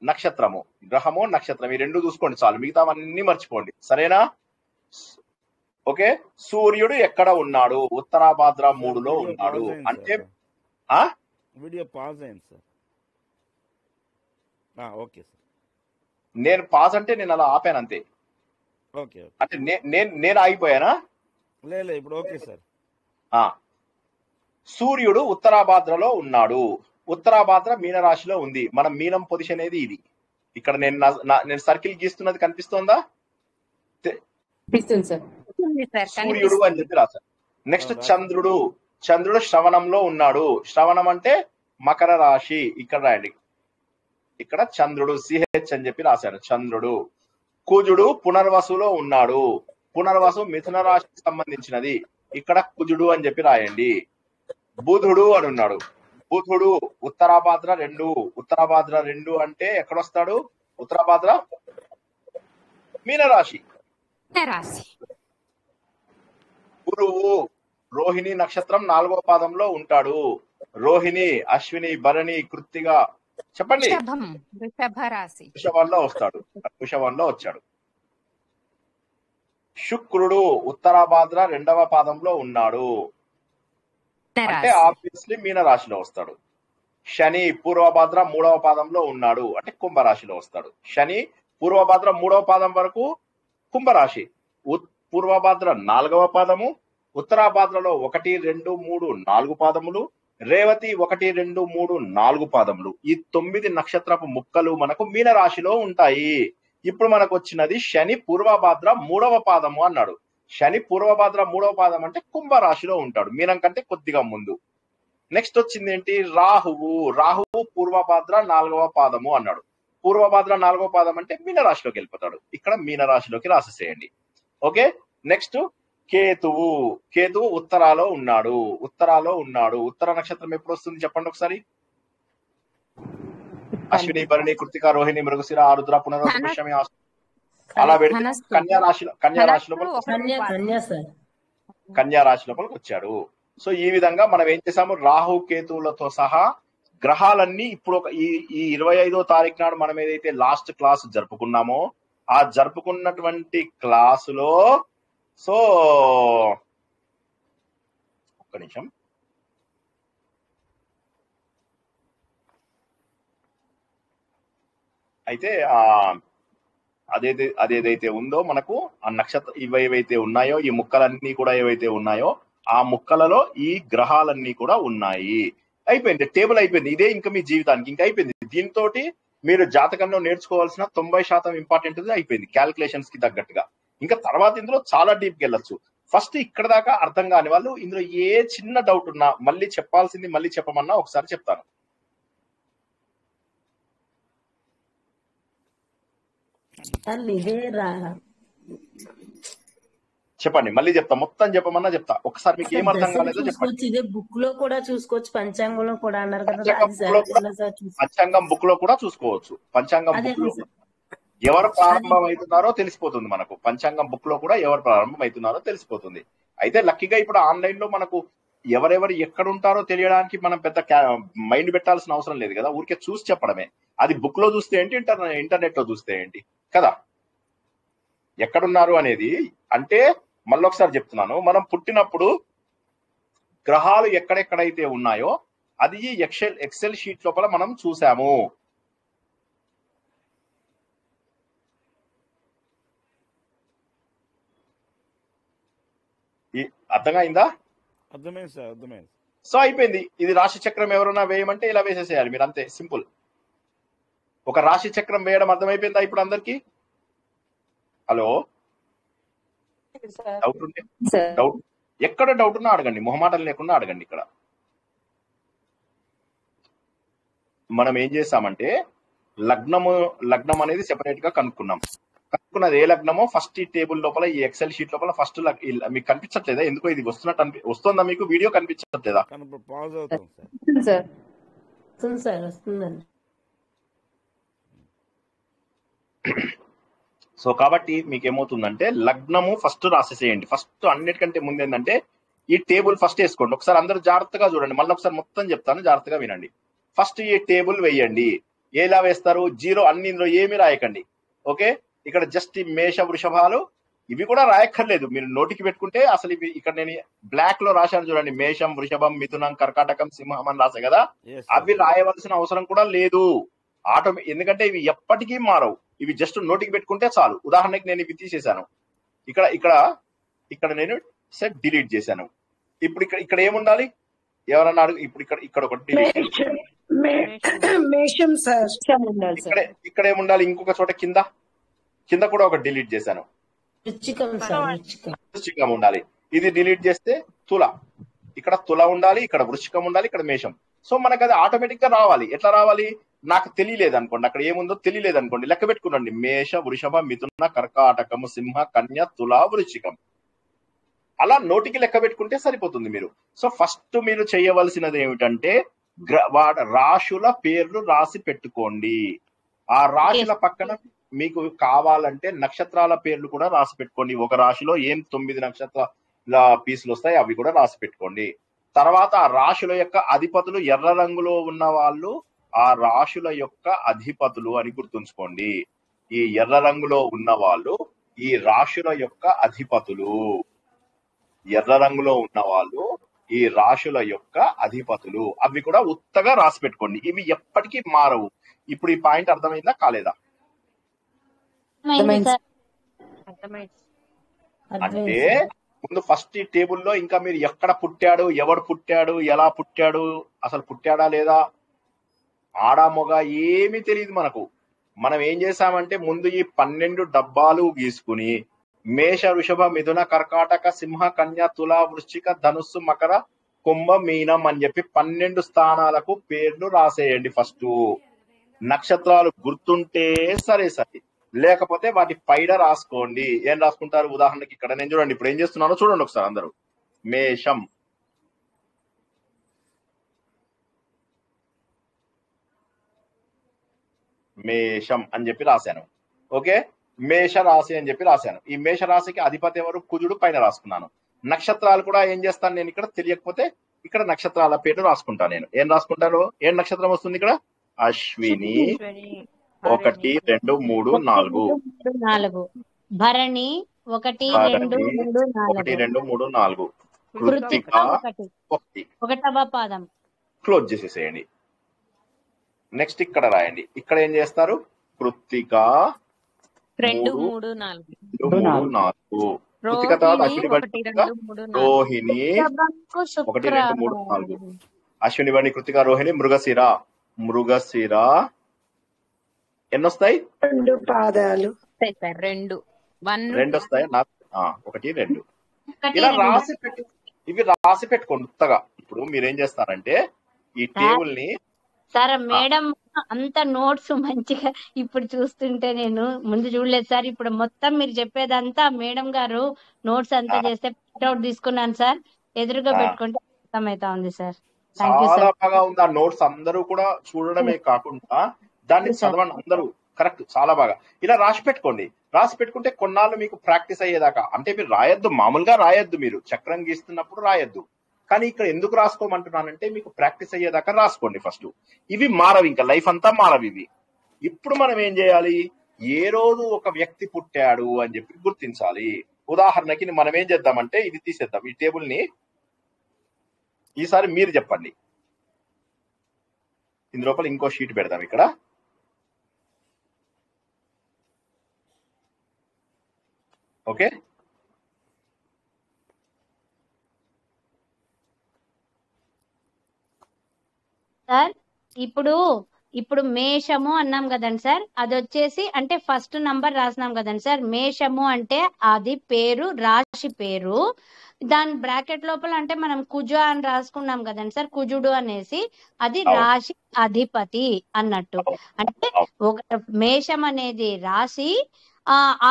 నక్షత్రము, గ్రహము నక్షత్రం, ఈ రెండు చూసుకోండి చాలు, మిగతావన్నీ మర్చిపోండి. సరేనా? ఓకే, సూర్యుడు ఎక్కడ ఉన్నాడు? ఉత్తరాభాద్ర 3లో ఉన్నాడు. అంటే వీడియో పాజ్ అయింది సార్. Okay sir. నేను పాజ్ అంటే నేను అలా ఆపాను అంతే. ఓకే, అంటే నేను ఆగిపోయానా? లేదు ఇప్పుడు ఓకే సార్. సూర్యుడు ఉత్తరాభాద్రలో ఉన్నాడు. ఉత్తరాభాద్ర మీనరాశిలో ఉంది. మనం మీనం పొజిషన్ అనేది ఇది. ఇక్కడ నేను సర్కిల్ గీస్తున్నది కనిపిస్తోందా? సూర్యుడు అని చెప్పి రాశారు. నెక్స్ట్ చంద్రుడు, చంద్రుడు శ్రవణంలో ఉన్నాడు. శ్రవణం అంటే మకర రాశి. ఇక్కడ రాయండి, ఇక్కడ చంద్రుడు సిహెచ్ అని చెప్పి రాశారు, చంద్రుడు. కుజుడు పునర్వసులో ఉన్నాడు. పునర్వసు మిథున రాశికి సంబంధించినది. ఇక్కడ కుజుడు అని చెప్పి రాయండి. బుధుడు అని ఉన్నాడు. బుధుడు ఉత్తరాభాద్ర 2. ఉత్తరాభాద్ర 2 అంటే ఎక్కడొస్తాడు? ఉత్తరాభాద్ర మీనరాశి. గురువు రోహిణి నక్షత్రం 4వ పాదంలో ఉంటాడు. రోహిణి, అశ్విని, భరణి, కృత్తిక, చెప్పండి, వృషభంలో వస్తాడు. వృషభంలో వచ్చాడు. శుక్రుడు ఉత్తరాభాద్ర 2వ పాదంలో ఉన్నాడు, అంటే ఆబ్వియస్లీ మీన రాశిలో వస్తాడు. శని పూర్వభాద్ర 3వ పాదంలో ఉన్నాడు, అంటే కుంభరాశిలో వస్తాడు. శని పూర్వభాద్ర 3వ పాదం వరకు కుంభరాశి. పూర్వభాద్ర 4వ పాదము, ఉత్తరాభాద్రలో 1, 2, 3, 4 పాదములు, రేవతి 1, 2, 3, 4 పాదములు. ఈ 9 నక్షత్రపు ముక్కలు మనకు మీనరాశిలో ఉంటాయి. ఇప్పుడు మనకు వచ్చినది శని పూర్వభాద్ర 3వ పాదము అన్నాడు. శని పూర్వభాద్ర 3వ పాదం అంటే కుంభరాశిలో ఉంటాడు, మీనం కంటే కొద్దిగా ముందు. నెక్స్ట్ వచ్చింది ఏంటి? రాహువు. రాహువు పూర్వభాద్ర 4వ పాదము అన్నాడు. పూర్వభాద్ర 4వ పాదం అంటే మీనరాశిలోకి వెళ్ళిపోతాడు. ఇక్కడ మీనరాశిలోకి రాసేసేయండి. ఓకే. నెక్స్ట్ కేతువు. కేతువు ఉత్తరాలో ఉన్నాడు. ఉత్తర నక్షత్రం ఎప్పుడు వస్తుంది చెప్పండి ఒకసారి. అశ్విని, భరణి, కృతిక, రోహిణి, మృగశిర, ఆరుద్ర, పునర్వసు, పుష్యమి, అలా పెడితే కన్యా రాశి లోపలికి వచ్చాడు. సో ఈ విధంగా మనం ఏం చేసాము, రాహు కేతువులతో సహా గ్రహాలన్నీ ఇప్పుడు ఈ 25వ తారీఖు నాడు మనం ఏదైతే లాస్ట్ క్లాస్ జరుపుకున్నామో ఆ జరుపుకున్నటువంటి క్లాసులో, సో ఒక్క నిమిషం, అయితే అదేదైతే ఉందో మనకు ఆ నక్షత్ర ఏవైతే ఉన్నాయో, ఈ ముక్కలన్నీ కూడా ఏవైతే ఉన్నాయో ఆ ముక్కలలో ఈ గ్రహాలన్నీ కూడా ఉన్నాయి. అయిపోయింది, టేబుల్ అయిపోయింది. ఇదే ఇంకా మీ జీవితానికి ఇంకా అయిపోయింది. దీంతో మీరు జాతకంలో నేర్చుకోవాల్సిన 90% ఇంపార్టెంట్ అయిపోయింది క్యాల్కులేషన్స్ కి తగ్గట్టుగా. ఇంకా తర్వాత ఇందులో చాలా డీప్ కి వెళ్ళొచ్చు. ఫస్ట్ ఇక్కడ దాకా అర్థం కాని వాళ్ళు ఇందులో ఏ చిన్న డౌట్ ఉన్నా మళ్ళీ చెప్పాల్సింది మళ్ళీ చెప్పమన్నా ఒకసారి చెప్తాను. చెప్పండి, మళ్ళీ చెప్తా, మొత్తం చెప్పమన్నా చెప్తా. ఒకసారి మీకు ఏం అర్థం కాలేదో చెప్పండి. ఇదే బుక్ లో కూడా చూసుకోవచ్చు, పంచాంగంలో కూడా అన్నారు కదా. పంచాంగం బుక్ లో కూడా చూసుకోవచ్చు. పంచాంగం బుక్ లో ఎవరు ప్రారంభం అవుతున్నారో తెలిసిపోతుంది మనకు. పంచాంగం బుక్ లో కూడా ఎవరు ప్రారంభం అవుతున్నారో తెలిసిపోతుంది. అయితే లక్కీగా ఇప్పుడు ఆన్లైన్ లో మనకు ఎవరెవరు ఎక్కడ ఉంటారో తెలియడానికి మనం పెద్ద మైండ్ పెట్టాల్సిన అవసరం లేదు కదా, ఊరికే చూసి చెప్పడమే. అది బుక్ లో చూస్తే ఏంటి, ఇంటర్నెట్ లో చూస్తే ఏంటి కదా. ఎక్కడున్నారు అనేది అంటే మళ్ళొకసారి చెప్తున్నాను, మనం పుట్టినప్పుడు గ్రహాలు ఎక్కడెక్కడైతే ఉన్నాయో అది ఈ ఎక్సెల్ షీట్ లోపల మనం చూసాము. అర్థమైందా? అర్థమైంది సార్, అర్థమైంది. సో అయిపోయింది. ఇది రాశి చక్రం ఎవరైనా వేయమంటే ఇలా వేసేసేయాలి మీరు, అంతే సింపుల్. ఒక రాశి చక్రం వేయడం అర్థమైపోయిందా ఇప్పుడు అందరికి? హలో, డౌట్ ఉంటే డౌట్, ఎక్కడ డౌట్ ఉన్నా అడగండి, మొహమాటం లేకుండా అడగండి. ఇక్కడ మనం ఏం చేస్తామంటే లగ్నం అనేది సెపరేట్ గా కనుక్కున్నది ఏ లగ్నమో ఫస్ట్ ఈ టేబుల్ లోపల ఈ ఎక్సెల్ షీట్ లోపల ఫస్ట్ మీకు కనిపించట్లేదా? ఎందుకో ఇది వస్తుందా మీకు? వీడియో కనిపించట్లేదా? సో కాబట్టి మీకు ఏమవుతుందంటే లగ్నము ఫస్ట్ రాసేసేయండి. ఫస్ట్ అన్నిటికంటే ముందు ఏంటంటే ఈ టేబుల్ ఫస్ట్ వేసుకోండి. ఒకసారి అందరూ జాగ్రత్తగా చూడండి, మళ్ళీ ఒకసారి మొత్తం చెప్తాను, జాగ్రత్తగా వినండి. ఫస్ట్ ఈ టేబుల్ వేయండి. ఎలా వేస్తారు? 0 అన్ని, ఇందులో ఏమి రాయకండి. ఓకే, ఇక్కడ జస్ట్ ఈ మేష వృషభాలు ఇవి కూడా రాయక్కర్లేదు, మీరు నోటికి పెట్టుకుంటే. అసలు ఇవి ఇక్కడ నేను బ్లాక్ లో రాశాను చూడండి, మేషం, వృషభం, మిథునం, కర్కాటకం, సింహం అని రాసే కదా, అవి రాయవలసిన అవసరం కూడా లేదు. ఎందుకంటే ఇవి ఎప్పటికీ మారవు, ఇవి జస్ట్ నోటికి పెట్టుకుంటే చాలు. ఉదాహరణకి నేను ఇవి తీసేశాను, ఇక్కడ నేను సెట్ డిలీట్ చేశాను. ఇప్పుడు ఇక్కడ ఏముండాలి ఎవరన్నా అడుగు. ఇప్పుడు ఇక్కడ ఒకటి డిలీట్, ఇక్కడ ఏముండాలి? ఇంకొక చోట కింద కూడా ఒకటి డిలీట్ చేశాను, వృశ్చికం ఉండాలి. ఇది డిలీట్ చేస్తే తుల, ఇక్కడ తుల ఉండాలి, ఇక్కడ వృశ్చికం ఉండాలి, ఇక్కడ మేషం. సో మనకు అది ఆటోమేటిక్ గా రావాలి. ఎట్లా రావాలి? నాకు తెలియలేదు అనుకోండి, అక్కడ ఏముందో తెలియలేదు అనుకోండి, లెక్క పెట్టుకునండి. మేష, వృషభ, మిథున, కర్కాటకము, సింహ, కన్య, తుల, వృశ్చికం. అలా నోటికి లెక్క పెట్టుకుంటే సరిపోతుంది మీరు. సో ఫస్ట్ మీరు చేయవలసినది ఏమిటంటే రాశుల పేర్లు రాసి పెట్టుకోండి. ఆ రాశుల పక్కన మీకు కావాలంటే నక్షత్రాల పేర్లు కూడా రాసి పెట్టుకోండి. ఒక రాశిలో ఏం 9 నక్షత్రాల పీసులు వస్తాయి అవి కూడా రాసి పెట్టుకోండి. తర్వాత ఆ రాశుల యొక్క అధిపతులు ఎర్ర రంగులో ఉన్న వాళ్ళు ఆ రాశుల యొక్క అధిపతులు అని గుర్తుంచుకోండి. ఈ ఎర్ర రంగులో ఉన్న వాళ్ళు ఈ రాశుల యొక్క అధిపతులు. ఎర్ర రంగులో ఉన్న వాళ్ళు ఈ రాశుల యొక్క అధిపతులు. అవి కూడా ఉత్తగా రాసి పెట్టుకోండి, ఇవి ఎప్పటికీ మారవు. ఇప్పుడు ఈ పాయింట్ అర్థమైందా కాలేదా? అంటే ముందు ఫస్ట్ ఈ టేబుల్లో ఇంకా మీరు ఎక్కడ పుట్టాడు, ఎవడు పుట్టాడు, ఎలా పుట్టాడు, అసలు పుట్టాడా లేదా, ఆడా మొగ ఏమీ తెలియదు మనకు. మనం ఏం చేసామంటే ముందు ఈ 12 డబ్బాలు గీసుకుని మేష, వృషభ, మిథున, కర్కాటక, సింహ, కన్య, తుల, వృశ్చిక, ధనుస్సు, మకర, కుంభ, మీనం అని చెప్పి 12 స్థానాలకు పేర్లు రాసేయండి. ఫస్ట్ నక్షత్రాలు గుర్తుంటే సరే, లేకపోతే వాటి పైన రాసుకోండి. ఏం రాసుకుంటారు? ఉదాహరణకి ఇక్కడ నేను చూడండి, ఇప్పుడు ఏం చేస్తున్నానో చూడండి ఒకసారి అందరూ. మేషం, మేషం అని చెప్పి రాశాను. ఓకే, మేష రాశి అని చెప్పి రాశాను. ఈ మేష రాశికి అధిపతి ఎవరు? కుజుడు. పైన రాసుకున్నాను. నక్షత్రాలు కూడా ఏం చేస్తాను నేను ఇక్కడ, తెలియకపోతే ఇక్కడ నక్షత్రాల పేరు రాసుకుంటాను. నేను ఏం రాసుకుంటాను? ఏం నక్షత్రం వస్తుంది ఇక్కడ? అశ్విని 1 2 3 4, భరణి 1 2 3 1 2 3 4, కృత్తిక 1. ఒకటవ పాదం క్లోజ్ చేసేసేయండి. నెక్స్ట్ ఇక్కడ రాయండి. ఇక్కడ ఏం చేస్తారు? కృత్తిక 2 3 4, కృత్తిక తర్వాత అశ్విని బడి, రోహిణి 1 2 3 4, అశ్విని బడి, కృత్తిక, రోహిణి, మృగశిర ఎన్నొస్తాయి? 2 పాదాలు. 2 వస్తాయి. 1 2 ఇలా రాసి పెట్టి, ఇవి రాసి పెట్టుకోండి కొత్తగా. ఇప్పుడు మీరేం చేస్తారంటే ఈ టేబుల్ ని సార్, మేడం అంత నోట్స్ మంచిగా ఇప్పుడు చూస్తుంటే నేను ముందు చూడలేదు సార్. ఇప్పుడు మొత్తం మీరు చెప్పేదంతా మేడం గారు నోట్స్ అంతా చేస్తే ప్రింట్అవుట్ తీసుకున్నాను సార్. ఎదురుగా పెట్టుకుంటే అర్థమైతా ఉంది సార్. థ్యాంక్ యూ చాలా సార్. బాగా ఉంది. ఆ నోట్స్ అందరూ కూడా చూడడమే కాకుండా దాన్ని చదవండి అందరూ. కరెక్ట్, చాలా బాగా ఇలా రాసి పెట్టుకోండి. రాసి పెట్టుకుంటే కొన్నాళ్ళు మీకు ప్రాక్టీస్ అయ్యేదాకా. అంటే మీరు రాయొద్దు, మామూలుగా రాయొద్దు, మీరు చక్రం గీస్తున్నప్పుడు రాయొద్దు. కానీ ఇక్కడ ఎందుకు రాసుకోమంటున్నానంటే మీకు ప్రాక్టీస్ అయ్యేదాకా రాసుకోండి ఫస్ట్. ఇవి మారవి, ఇంకా లైఫ్ అంతా మారవి ఇవి. ఇప్పుడు మనం ఏం చేయాలి? ఏ రోజు ఒక వ్యక్తి పుట్టాడు అని చెప్పి గుర్తించాలి. ఉదాహరణకి మనం ఏం చేద్దామంటే ఇది తీసేద్దాం, ఈ టేబుల్ ని. ఈసారి మీరు చెప్పండి. ఇందు లోపల ఇంకో షీట్ పెడదాం ఇక్కడ. ఓకే, సార్ ఇప్పుడు మేషము అన్నాం కదండి సార్. అది వచ్చేసి అంటే ఫస్ట్ నంబర్ రాసినాం కదండి సార్. మేషము అంటే అది పేరు, రాశి పేరు. దాని బ్రాకెట్ లోపల అంటే మనం కుజ అని రాసుకున్నాం కదండి సార్, కుజుడు అనేసి. అది రాశి అధిపతి అన్నట్టు. అంటే మేషం అనేది రాశి,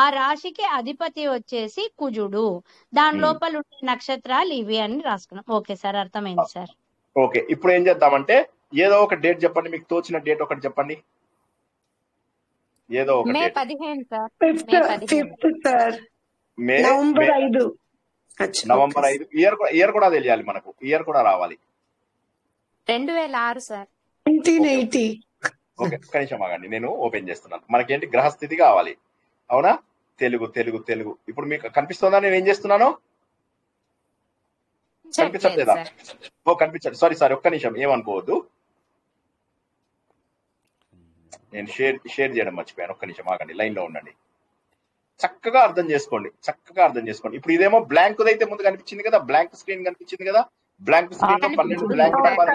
ఆ రాశికి అధిపతి వచ్చేసి కుజుడు. దాని లోపల ఉండే నక్షత్రాలు ఇవి అని రాసుకున్నాం. ఓకే సార్, అర్థమైంది సార్. ఓకే, ఇప్పుడు ఏం చేద్దామంటే ఏదో ఒక డేట్ చెప్పండి, మీకు తోచిన డేట్ ఒకటి చెప్పండి. ఏదో ఒక May date. 15 sir. 5th sir. May November 5. November 5. Year కూడా తెలియాలి మనకు, ఇయర్ కూడా రావాలి. 2006 సార్. 1980. ఓకే, ఒక్క నిమిషం ఆగండి, నేను ఓపెన్ చేస్తున్నాను. మనకేంటి గ్రహస్థితి కావాలి, అవునా? తెలుగు. ఇప్పుడు మీకు కనిపిస్తుందా నేను ఏం చేస్తున్నానో? కనిపించట్లేదా? ఓ కనిపించండి. సారీ, ఒక్క నిమిషం, ఏమనుకోవద్దు. నేను షేర్ చేయడం మర్చిపోయాను. ఒక్క నిమిషం ఆగండి, లైన్ లో ఉండండి. చక్కగా అర్థం చేసుకోండి. ఇప్పుడు ఇదేమో బ్లాంక్ అయితే ముందు కనిపించింది కదా, బ్లాంక్ స్క్రీన్ కనిపించింది కదా. బ్లాంక్ స్క్రీన్ లో 12 బ్లాంక్ డబ్బాలు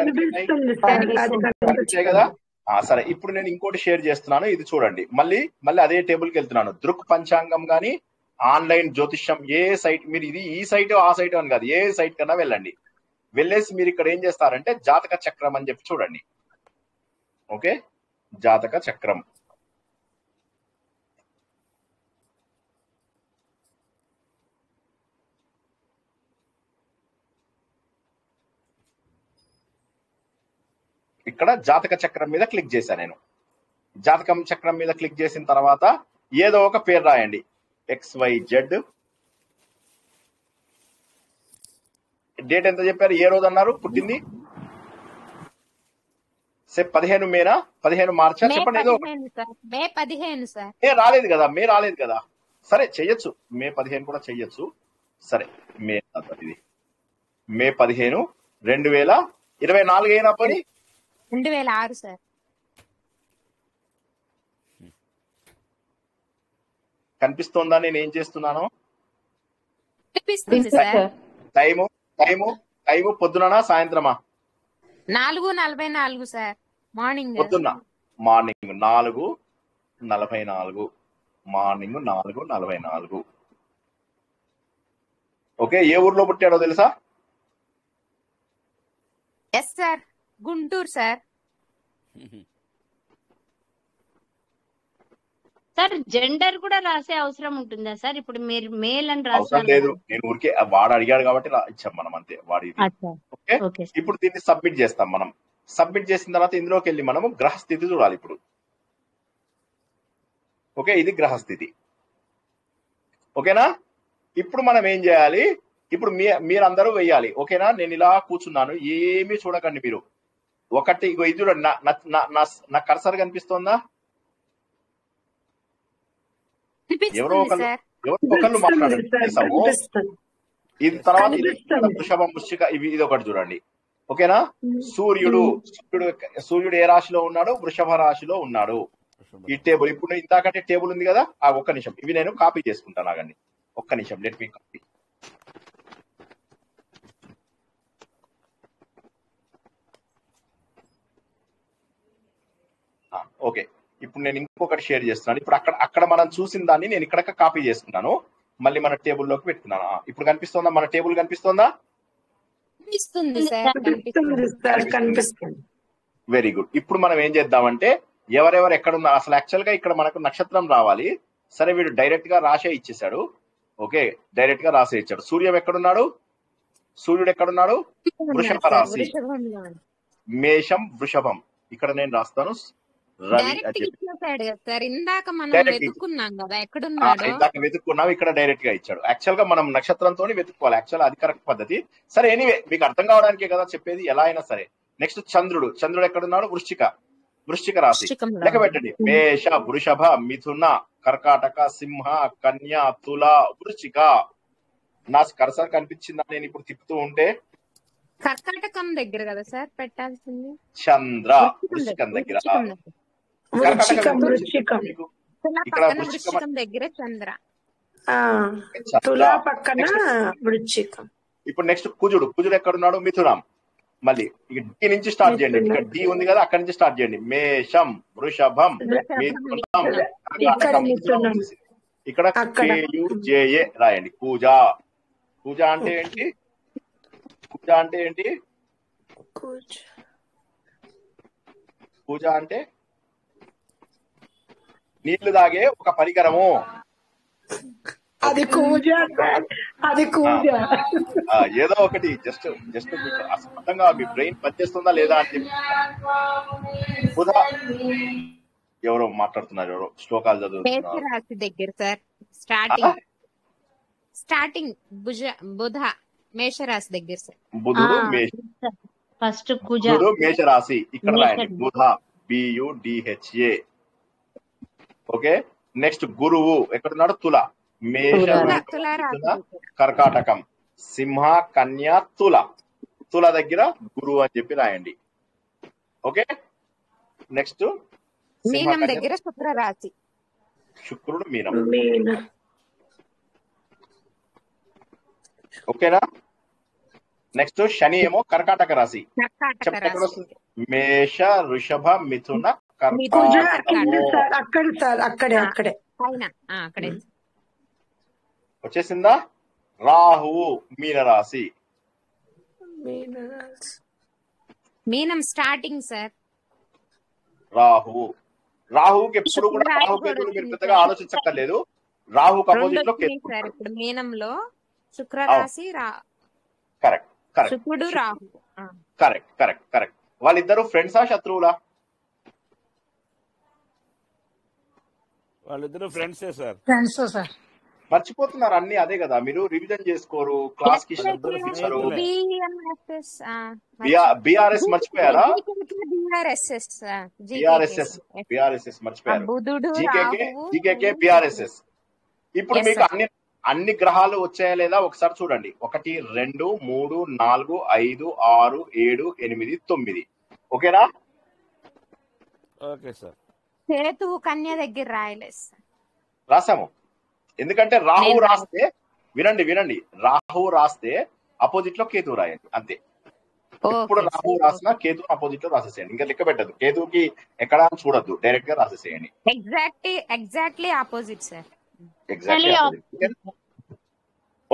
కనిపించాయి కదా. సరే, ఇప్పుడు నేను ఇంకోటి షేర్ చేస్తున్నాను, ఇది చూడండి. మళ్ళీ అదే టేబుల్ కి వెళ్తున్నాను. దృక్ పంచాంగం గానీ, ఆన్లైన్ జ్యోతిష్యం, ఏ సైట్ మీరు ఇది ఈ సైట్ ఆ సైట్ అని కాదు, ఏ సైట్ కన్నా వెళ్ళండి. వెళ్ళేసి మీరు ఇక్కడ ఏం చేస్తారంటే జాతక చక్రం అని చెప్పి చూడండి. ఓకే, జాతక చక్రం. ఇక్కడ జాతక చక్రం మీద క్లిక్ చేశాను నేను. జాతకం చక్రం మీద క్లిక్ చేసిన తర్వాత ఏదో ఒక పేరు రాయండి. XYZ. డేట్ ఎంత చెప్పారు? ఏ రోజు అన్నారు పుట్టింది? 15 మేనా, 15 మార్చా? చెప్పండి. ఏదో మే 15 సార్. మే రాలేదు కదా. సరే, చెయ్యొచ్చు, మే 15 కూడా చెయ్యొచ్చు. సరే, ఇది మే 15 2024 అయినా పని 2006 సార్. కనిపిస్తోందా నేను ఏం చేస్తున్నానో? కనిపిస్తుంది సార్. టైము పొద్దున సాయంత్రమా? 4:44 సార్. మార్నింగ్. పొద్దున్న మార్నింగ్ 4:44. మార్నింగ్ 4:44. ఓకే, ఏ ఊర్లో పుట్టాడో తెలుసా? Yes sir, Guntur sir. Sir gender కూడా రాసే అవసరం ఉంటుందా సార్? ఇప్పుడు మీరు మేల్ అని అవసరం రాస్తున్నారు లేదు, కదా. నేను ఊరికే వాడు అడిగాడు కాబట్టి ఇచ్చాం మనం అంతే, వాడి ఇది. అచ్చా, ఓకే, ఓకే సార్. ఇప్పుడు దీన్ని సబ్మిట్ చేస్తాం మనం. సబ్మిట్ చేసిన తర్వాత ఇందులోకి వెళ్ళి మనము గ్రహస్థితి చూడాలి ఇప్పుడు. ఓకే, ఇది గ్రహస్థితి. ఓకేనా? ఇప్పుడు మనం ఏం చేయాలి? ఇప్పుడు మీరందరూ వెయ్యాలి. ఓకేనా? నేను ఇలా కూర్చున్నాను, ఏమీ చూడకండి మీరు. ఒకటి ఇగో ఇది చూడండి, నా కర్సర్ కనిపిస్తోందా? ఎవరో కనిపిస్తుంది ఒకళ్ళు సార్. మాట్లాడండి చేసాము. ఇది తర్వాత ఇది కనిపిస్తుంది. వృషభం, వృశ్చిక, ఇది ఒకటి చూడండి. ఓకేనా? సూర్యుడు ఏ రాశిలో ఉన్నాడు? వృషభ రాశిలో ఉన్నాడు. ఈ టేబుల్ ఇప్పుడు ఇందాకంటే టేబుల్ ఉంది కదా, ఆ ఒక్క నిమిషం ఇవి నేను కాపీ చేసుకుంటాను. ఆగండి ఒక్క నిమిషం, లెట్ మీ కాపీ. ఓకే, ఇప్పుడు నేను ఇంకొకటి షేర్ చేస్తున్నాను. ఇప్పుడు అక్కడ మనం చూసిన దాన్ని నేను ఇక్కడ కాపీ చేసుకున్నాను, మళ్ళీ మన టేబుల్లోకి పెట్టుకున్నాను. ఇప్పుడు కనిపిస్తోందా? మన టేబుల్ కనిపిస్తోందా? కనిపిస్తుంది సార్, కనిపిస్తుంది. Very good. ఇప్పుడు మనం ఏం చేద్దామంటే ఎవరెవరు ఎక్కడున్నారు, అసలు యాక్చువల్ గా ఇక్కడ మనకు నక్షత్రం రావాలి. సరే, వీడు డైరెక్ట్ గా రాసే ఇచ్చేసాడు. ఓకే, డైరెక్ట్ గా రాసే ఇచ్చాడు. సూర్యుడు ఎక్కడున్నాడు? వృషభ రాశి, మేషం, వృషభం. ఇక్కడ నేను రాస్తాను రవి అని డైరెక్ట్ చెప్పి. ఇచ్చేసాడు కదా సార్. ఇందాక మనం డైరెక్ట్ వెతుక్కున్నాం కదా ఎక్కడున్నాడో. ఇందాక వెతుక్కున్నాం, ఇక్కడ డైరెక్ట్ గా ఇచ్చాడు. యాక్చువల్ గా మనం నక్షత్రంతో వెతుక్కోవాలి, యాక్చువల్ అది కరెక్ట్ పద్ధతి. సరే, ఎనీవే మీకు అర్థం కావడానికే కదా చెప్పేది, ఎలా అయినా సరే. నెక్స్ట్ చంద్రుడు ఎక్కడున్నాడు? వృశ్చిక రాశి. లెక్క పెట్టండి. మేష, వృషభ, మిథున, కర్కాటక, సింహ, కన్య, తుల, వృశ్చిక. నా కర్సర్ కనిపించిందా నేను ఇప్పుడు తిప్పుతూ ఉంటే? కర్కాటకం దగ్గర కదా సార్ పెట్టాల్సింది. చంద్ర, వృశ్చికం దగ్గర. వృశ్చికం. మీకు తులా ఇక్కడ పక్కన వృశ్చికం, వృశ్చికం దగ్గర చంద్ర. తులా పక్కన వృశ్చికం. ఇప్పుడు నెక్స్ట్ కుజుడు ఎక్కడున్నాడు? మిథునం. మళ్ళీ ఇక డి నుంచి స్టార్ట్ చేయండి. ఇక్కడ డి ఉంది కదా, అక్కడి నుంచి స్టార్ట్ చేయండి. మేషం, వృషభం, మిథునం, కర్కాటకం. ఇక్కడ KUJA రాయండి. పూజ అంటే ఏంటి? పూజ అంటే నీళ్లు తాగే ఒక పరికరము. అది కూజ. ఏదో ఒకటి జస్ట్ మీకు అసంగా మీ బ్రెయిన్ పనిచేస్తుందా లేదా అని చెప్పి. బుధ, ఎవరో మాట్లాడుతున్నారు, ఎవరో శ్లోకాలు చదువుతున్నారు. మేషరాశి దగ్గర సార్. స్టార్టింగ్ బుధ మేషరాశి దగ్గర సార్. బుధుడు ఫస్ట్ మేషరాశి. ఇక్కడ రాయండి బుధ, BUDHA. ఓకే, నెక్స్ట్ గురువు ఎక్కడున్నాడు? తుల. మేష, కర్కాటకం, సింహ, కన్య, తుల దగ్గర గురువు అని చెప్పి రాయండి. ఓకే, నెక్స్ట్ మీనం దగ్గర శుక్రరాశి. శుక్రుడు మీనం. ఓకేనా? నెక్స్ట్ శని ఏమో కర్కాటక రాశి. మేష, వృషభ, మిథున, అక్కడే వచ్చేసిందా? రాహువు మీనరాశి. మీనం స్టార్టింగ్ సార్. రాహువుకి ఎప్పుడు కూడా రాహుకేతువులు మీరు పెద్దగా ఆలోచించక్కర్లేదు. రాహుకు అపోజిట్ లో కేతు. ఇప్పుడు మీనంలో శుక్రరాశి, కరెక్ట్. శుక్రుడు, రాహు. కరెక్ట్. వాళ్ళిద్దరు ఫ్రెండ్సా, శత్రువులా? వాళ్ళిద్దరు ఫ్రెండ్సే సార్. మర్చిపోతున్నారు అన్ని, అదే కదా, మీరు రివిజన్ చేసుకోరు, క్లాస్ కి శ్రద్ధ చూపించరు. BRS మర్చిపోయారా? BRSS మర్చిపోయారు. GKK BRSS. ఇప్పుడు మీకు అన్ని గ్రహాలు వచ్చాయా లేదా ఒకసారి చూడండి. 1 2 3 4 5 6 7 8 9. ఓకేనా? Okay sir. కేతువు కన్య దగ్గర రాయలేదు. రాసాము. ఎందుకంటే రాహు రాస్తే వినండి, రాహు రాస్తే అపోజిట్ లో కేతు రాయండి అంతే. ఎప్పుడు రాహు రాసినా కేతు అపోజిట్ లో రాసేసేయండి, ఇంకా లెక్క పెట్టద్దు. కేతుకి ఎక్కడ చూడద్దు, డైరెక్ట్ గా రాసేసేయండి. Exactly opposite sir.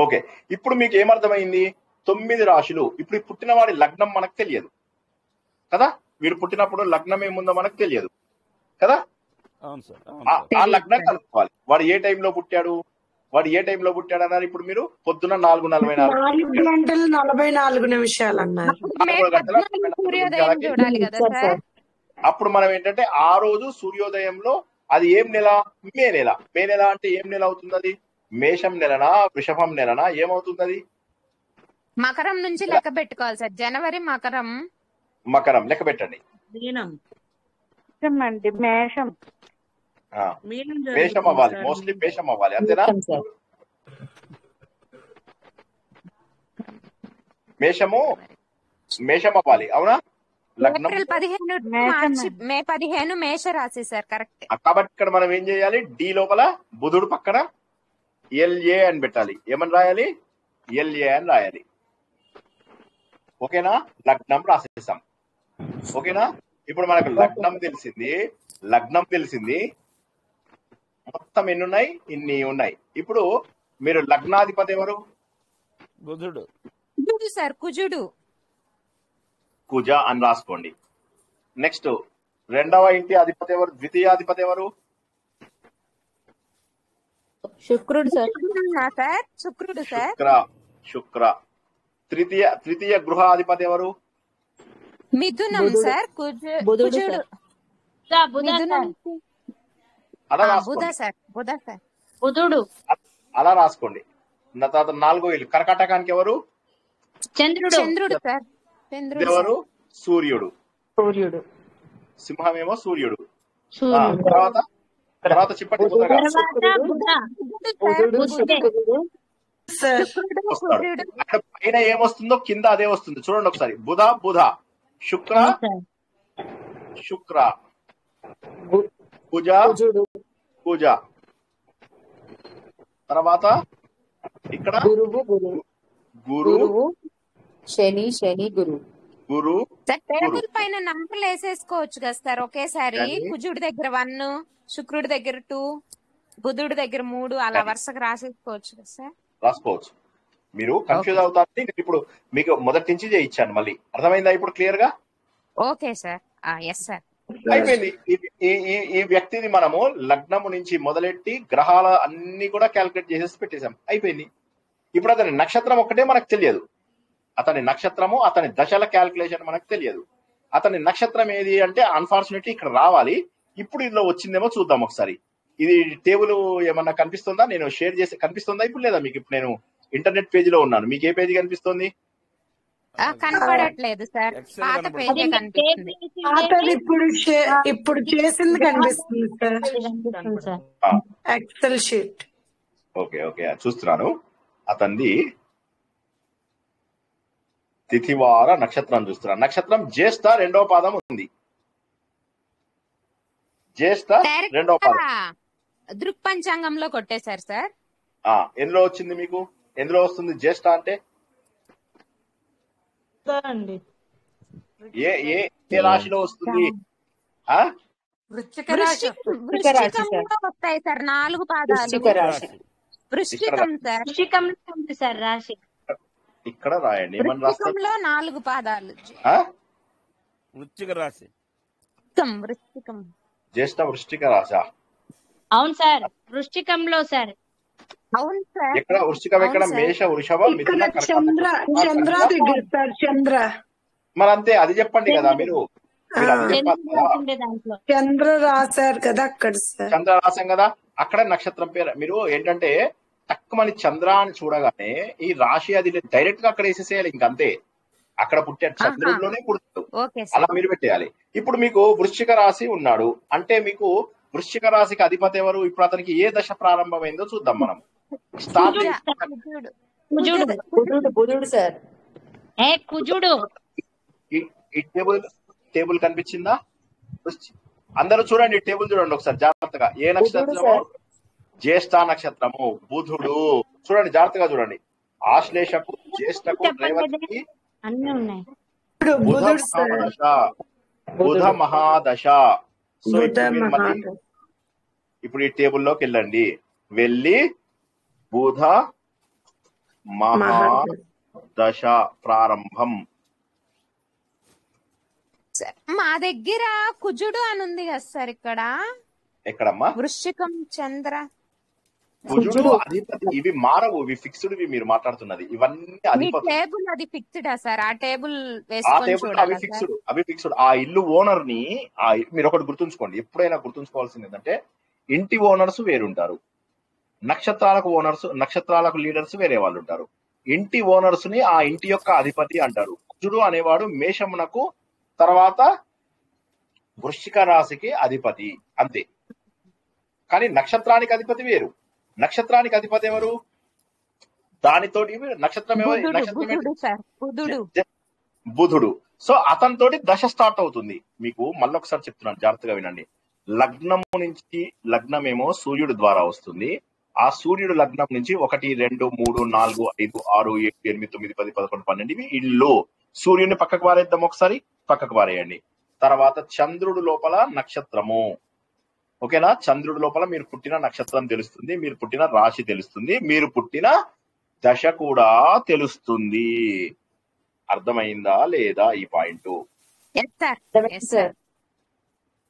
ఓకే, ఇప్పుడు మీకు ఏమర్థమైంది? 9 రాశులు. ఇప్పుడు పుట్టిన వాడి లగ్నం మనకు తెలియదు కదా, వీడు పుట్టినప్పుడు లగ్నం ఏముందో మనకు తెలియదు కదా. అవును సార్, అవును ఆ సార్. ఆ లగ్నం కలుపుకోవాలి. వాడు ఏ టైంలో పుట్టాడు అన్నారు. ఇప్పుడు మీరు పొద్దున 4:44 4 గంటల 44 నిమిషాలు అన్నారు. అప్పుడు మే 4 గంటల 14 44 సూర్యోదయం నిమిషాలకి చూడాలి కదా సార్ సార్. అప్పుడు మనం ఏంటంటే ఆ రోజు సూర్యోదయంలో అది ఏం నెల? మే నెల. మే నెల అంటే ఏం నెల అవుతుంది? అది మేషం నెలనా, వృషభం నెలనా, ఏమవుతుంది అది? మకరం నుంచి లెక్క పెట్టుకోవాలి సార్. జనవరి మకరం. మకరం లెక్క పెట్టండి. మీనం అండి మేషం. ఆ, మీనం మేషం జరుగుతుంది అవ్వాలి, సార్. మోస్ట్లీ మేషం అవ్వాలి, అంతేనా? మేషం అవ్వాలి, అవునా? లగ్నం. ఏప్రిల్ 15 మార్చి మే 15 మేష రాశి సార్. కరెక్ట్. కాబట్టి ఇక్కడ మనం ఏం చేయాలి? డి లోపల బుధుడు పక్కన ఎల్ఏ అని పెట్టాలి. ఏమని రాయాలి? ఎల్ఏ అని రాయాలి. ఓకేనా? లగ్నం రాసేసాం. ఓకేనా? ఇప్పుడు మనకు లగ్నం తెలిసింది. మొత్తం ఎన్ని ఉన్నాయి? ఇన్ని ఉన్నాయి. ఇప్పుడు మీరు లగ్నాధిపతి ఎవరు? బుధుడు. కుజుడు సార్. కుజుడు. కుజ అని రాసుకోండి. నెక్స్ట్ రెండవ ఇంటి అధిపతి ఎవరు? ద్వితీయాధిపతి ఎవరు? శుక్రుడు సార్. శుక్రుడు సార్. శుక్ర. తృతీయ గృహాధిపతి ఎవరు? మిథునం సార్. కుజుడు. అలా బుధ రాసుకోండి. సార్. బుధ సార్. బుధుడు. అలా రాసుకోండి. తర్వాత 4వ ఇల్లు కర్కాటకానికి ఎవరు? చంద్రుడు. చంద్రుడు సార్. చంద్రుడు ఎవరు? సూర్యుడు. సింహమేమో సూర్యుడు. తర్వాత చెప్పండి. అక్కడ పైన ఏమొస్తుందో కింద అదే వస్తుంది. చూడండి ఒకసారి. బుధ శుక్ర కుజ. తర్వాత ఇక్కడ గురువు శని గురు. టేబుల్ పైన నంబర్లు వేసేసుకోవచ్చు కదా సార్ ఒకేసారి. కుజుడి దగ్గర 1, శుక్రుడి దగ్గర 2, బుధుడి దగ్గర 3, అలా వరుసగా రాసేసుకోవచ్చు కదా సార్. రాసుకోవచ్చు. మీరు కన్ఫ్యూజ్ అవుతారని నేను ఇప్పుడు మీకు మొదటి నుంచి చేయించాను. మళ్ళీ అర్థమైందా ఇప్పుడు క్లియర్ గా? Okay sir. Yes sir. అయిపోయింది. ఈ వ్యక్తిని మనము లగ్నము నుంచి మొదలెట్టి గ్రహాల అన్ని కూడా క్యాల్కులేట్ చేసేసి పెట్టేశాం. అయిపోయింది. ఇప్పుడు అతని నక్షత్రం ఒక్కటే మనకు తెలియదు. అతని నక్షత్రము, అతని దశల క్యాల్కులేషన్ మనకు తెలియదు. అతని నక్షత్రం ఏది అంటే అన్ఫార్చునేట్లీ ఇక్కడ రావాలి. ఇప్పుడు ఇందులో వచ్చిందేమో చూద్దాం ఒకసారి. ఇది టేబుల్ ఏమన్నా కనిపిస్తుందా? నేను షేర్ చేసి కనిపిస్తుందా ఇప్పుడు? లేదా మీకు ఇప్పుడు నేను ఇంటర్నెట్ పేజీలో ఉన్నాను. మీకు ఏ పేజీ కనిపిస్తుంది? కనపడట్లేదు సార్. పాత పేజీ కనిపిస్తుంది. ఇప్పుడు చేసింది కనిపిస్తుంది సార్. XL sheet. ఓకే చూస్తున్నాను. అతనిది తిథివార నక్షత్రం చూస్తున్నాను. నక్షత్రం జ్యేష్ఠ 2వ పాదం ఉంది. జ్యేష్ఠ 2వ పాదం. దృక్పంచాంగంలో కొట్టేశారు సార్. ఎందులో వచ్చింది మీకు? ఎందులో వస్తుంది జ్యేష్ఠ అంటే? ఏ రాశిలో వస్తుంది? వృశ్చికంలో వస్తాయి సార్ 4 పాదాలు. వృశ్చికం సార్. వృశ్చికంలో ఉంది సార్ రాశి. ఇక్కడ రాయండి. ఏమని రాస్తారు? 4 పాదాలు. వృశ్చిక రాశి. వృశ్చికం. జ్యేష్ఠ వృశ్చిక రాశి. అవును సార్. వృశ్చికంలో సార్. అవును సార్. ఎక్కడ వృశ్చికం? ఎక్కడ? మేష, వృషభ, మిథున, చంద్ర. మరి అంతే. అది చెప్పండి కదా మీరు. చంద్ర రాశారు కదా అక్కడ. చంద్ర రాశాం కదా అక్కడ. నక్షత్రం పేరు మీరు ఏంటంటే తక్కువని చంద్ర అని చూడగానే ఈ రాశి అది డైరెక్ట్ గా అక్కడ వేసేసేయాలి. ఇంకంతే. అక్కడ పుట్టాడు, చంద్రుడిలోనే పుడతాడు. అలా మీరు పెట్టేయాలి. ఇప్పుడు మీకు వృశ్చిక రాశి ఉన్నాడు అంటే మీకు వృశ్చిక రాశికి అధిపతి ఎవరు? ఇప్పుడు అతనికి ఏ దశ ప్రారంభమైందో చూద్దాం మనం. బుధుడు సార్. కుజుడు. ఈ టేబుల్ కనిపించిందా? అందరూ చూడండి. టేబుల్ చూడండి ఒకసారి జాగ్రత్తగా. ఏ నక్షత్రము? జ్యేష్ఠ నక్షత్రము. బుధుడు. చూడండి జాగ్రత్తగా చూడండి. ఆశ్లేషకు, జ్యేష్ఠకు, రేవతికి అన్ని ఉన్నాయి. బుధ మహాదశ. సో ఇప్పుడు ఈ టేబుల్లోకి వెళ్ళండి. వెళ్ళి బుధ మహాదశ ప్రారంభం. మా దగ్గర కుజుడు అని ఉంది కదా సార్ ఇక్కడ. ఎక్కడమ్మా? వృశ్చికం చంద్ర కుజుడు అధిపతి. ఇవి మారవు, ఇవి ఫిక్స్డ్. ఇవి మీరు మాట్లాడుతున్నది ఇవన్నీ అధిపతి. టేబుల్ అది ఫిక్స్డా సార్? ఆ టేబుల్ అవి ఫిక్స్డ్. ఆ ఇల్లు ఓనర్ ని మీరు ఒకటి గుర్తుంచుకోండి, ఎప్పుడైనా గుర్తుంచుకోవాల్సింది ఏంటంటే ఇంటి ఓనర్స్ వేరుంటారు, నక్షత్రాలకు లీడర్స్ వేరే వాళ్ళు ఉంటారు. ఇంటి ఓనర్స్ ని ఆ ఇంటి యొక్క అధిపతి అంటారు. కుజుడు అనేవాడు మేషమునకు, తర్వాత వృశ్చిక రాశికి అధిపతి, అంతే. కానీ నక్షత్రానికి అధిపతి వేరు. నక్షత్రానికి అధిపతి ఎవరు? దానితోటి నక్షత్రం బుధుడు. సో అతనితోటి దశ స్టార్ట్ అవుతుంది. మీకు మళ్ళొకసారి చెప్తున్నాను, జాగ్రత్తగా వినండి. లగ్నము నుంచి, లగ్నమేమో సూర్యుడు ద్వారా వస్తుంది. ఆ సూర్యుడు లగ్నం నుంచి 1, 2, 3, 4, 5, 6, 7, 8, 9, 10, 11, 12 ఇవి ఇల్లు. సూర్యుడిని పక్కకు పారేద్దాం, ఒకసారి పక్కకు పారేయండి. తర్వాత చంద్రుడు లోపల నక్షత్రము, ఓకేనా? చంద్రుడి లోపల మీరు పుట్టిన నక్షత్రం తెలుస్తుంది, మీరు పుట్టిన రాశి తెలుస్తుంది, మీరు పుట్టిన దశ కూడా తెలుస్తుంది. అర్థమైందా లేదా ఈ పాయింట్?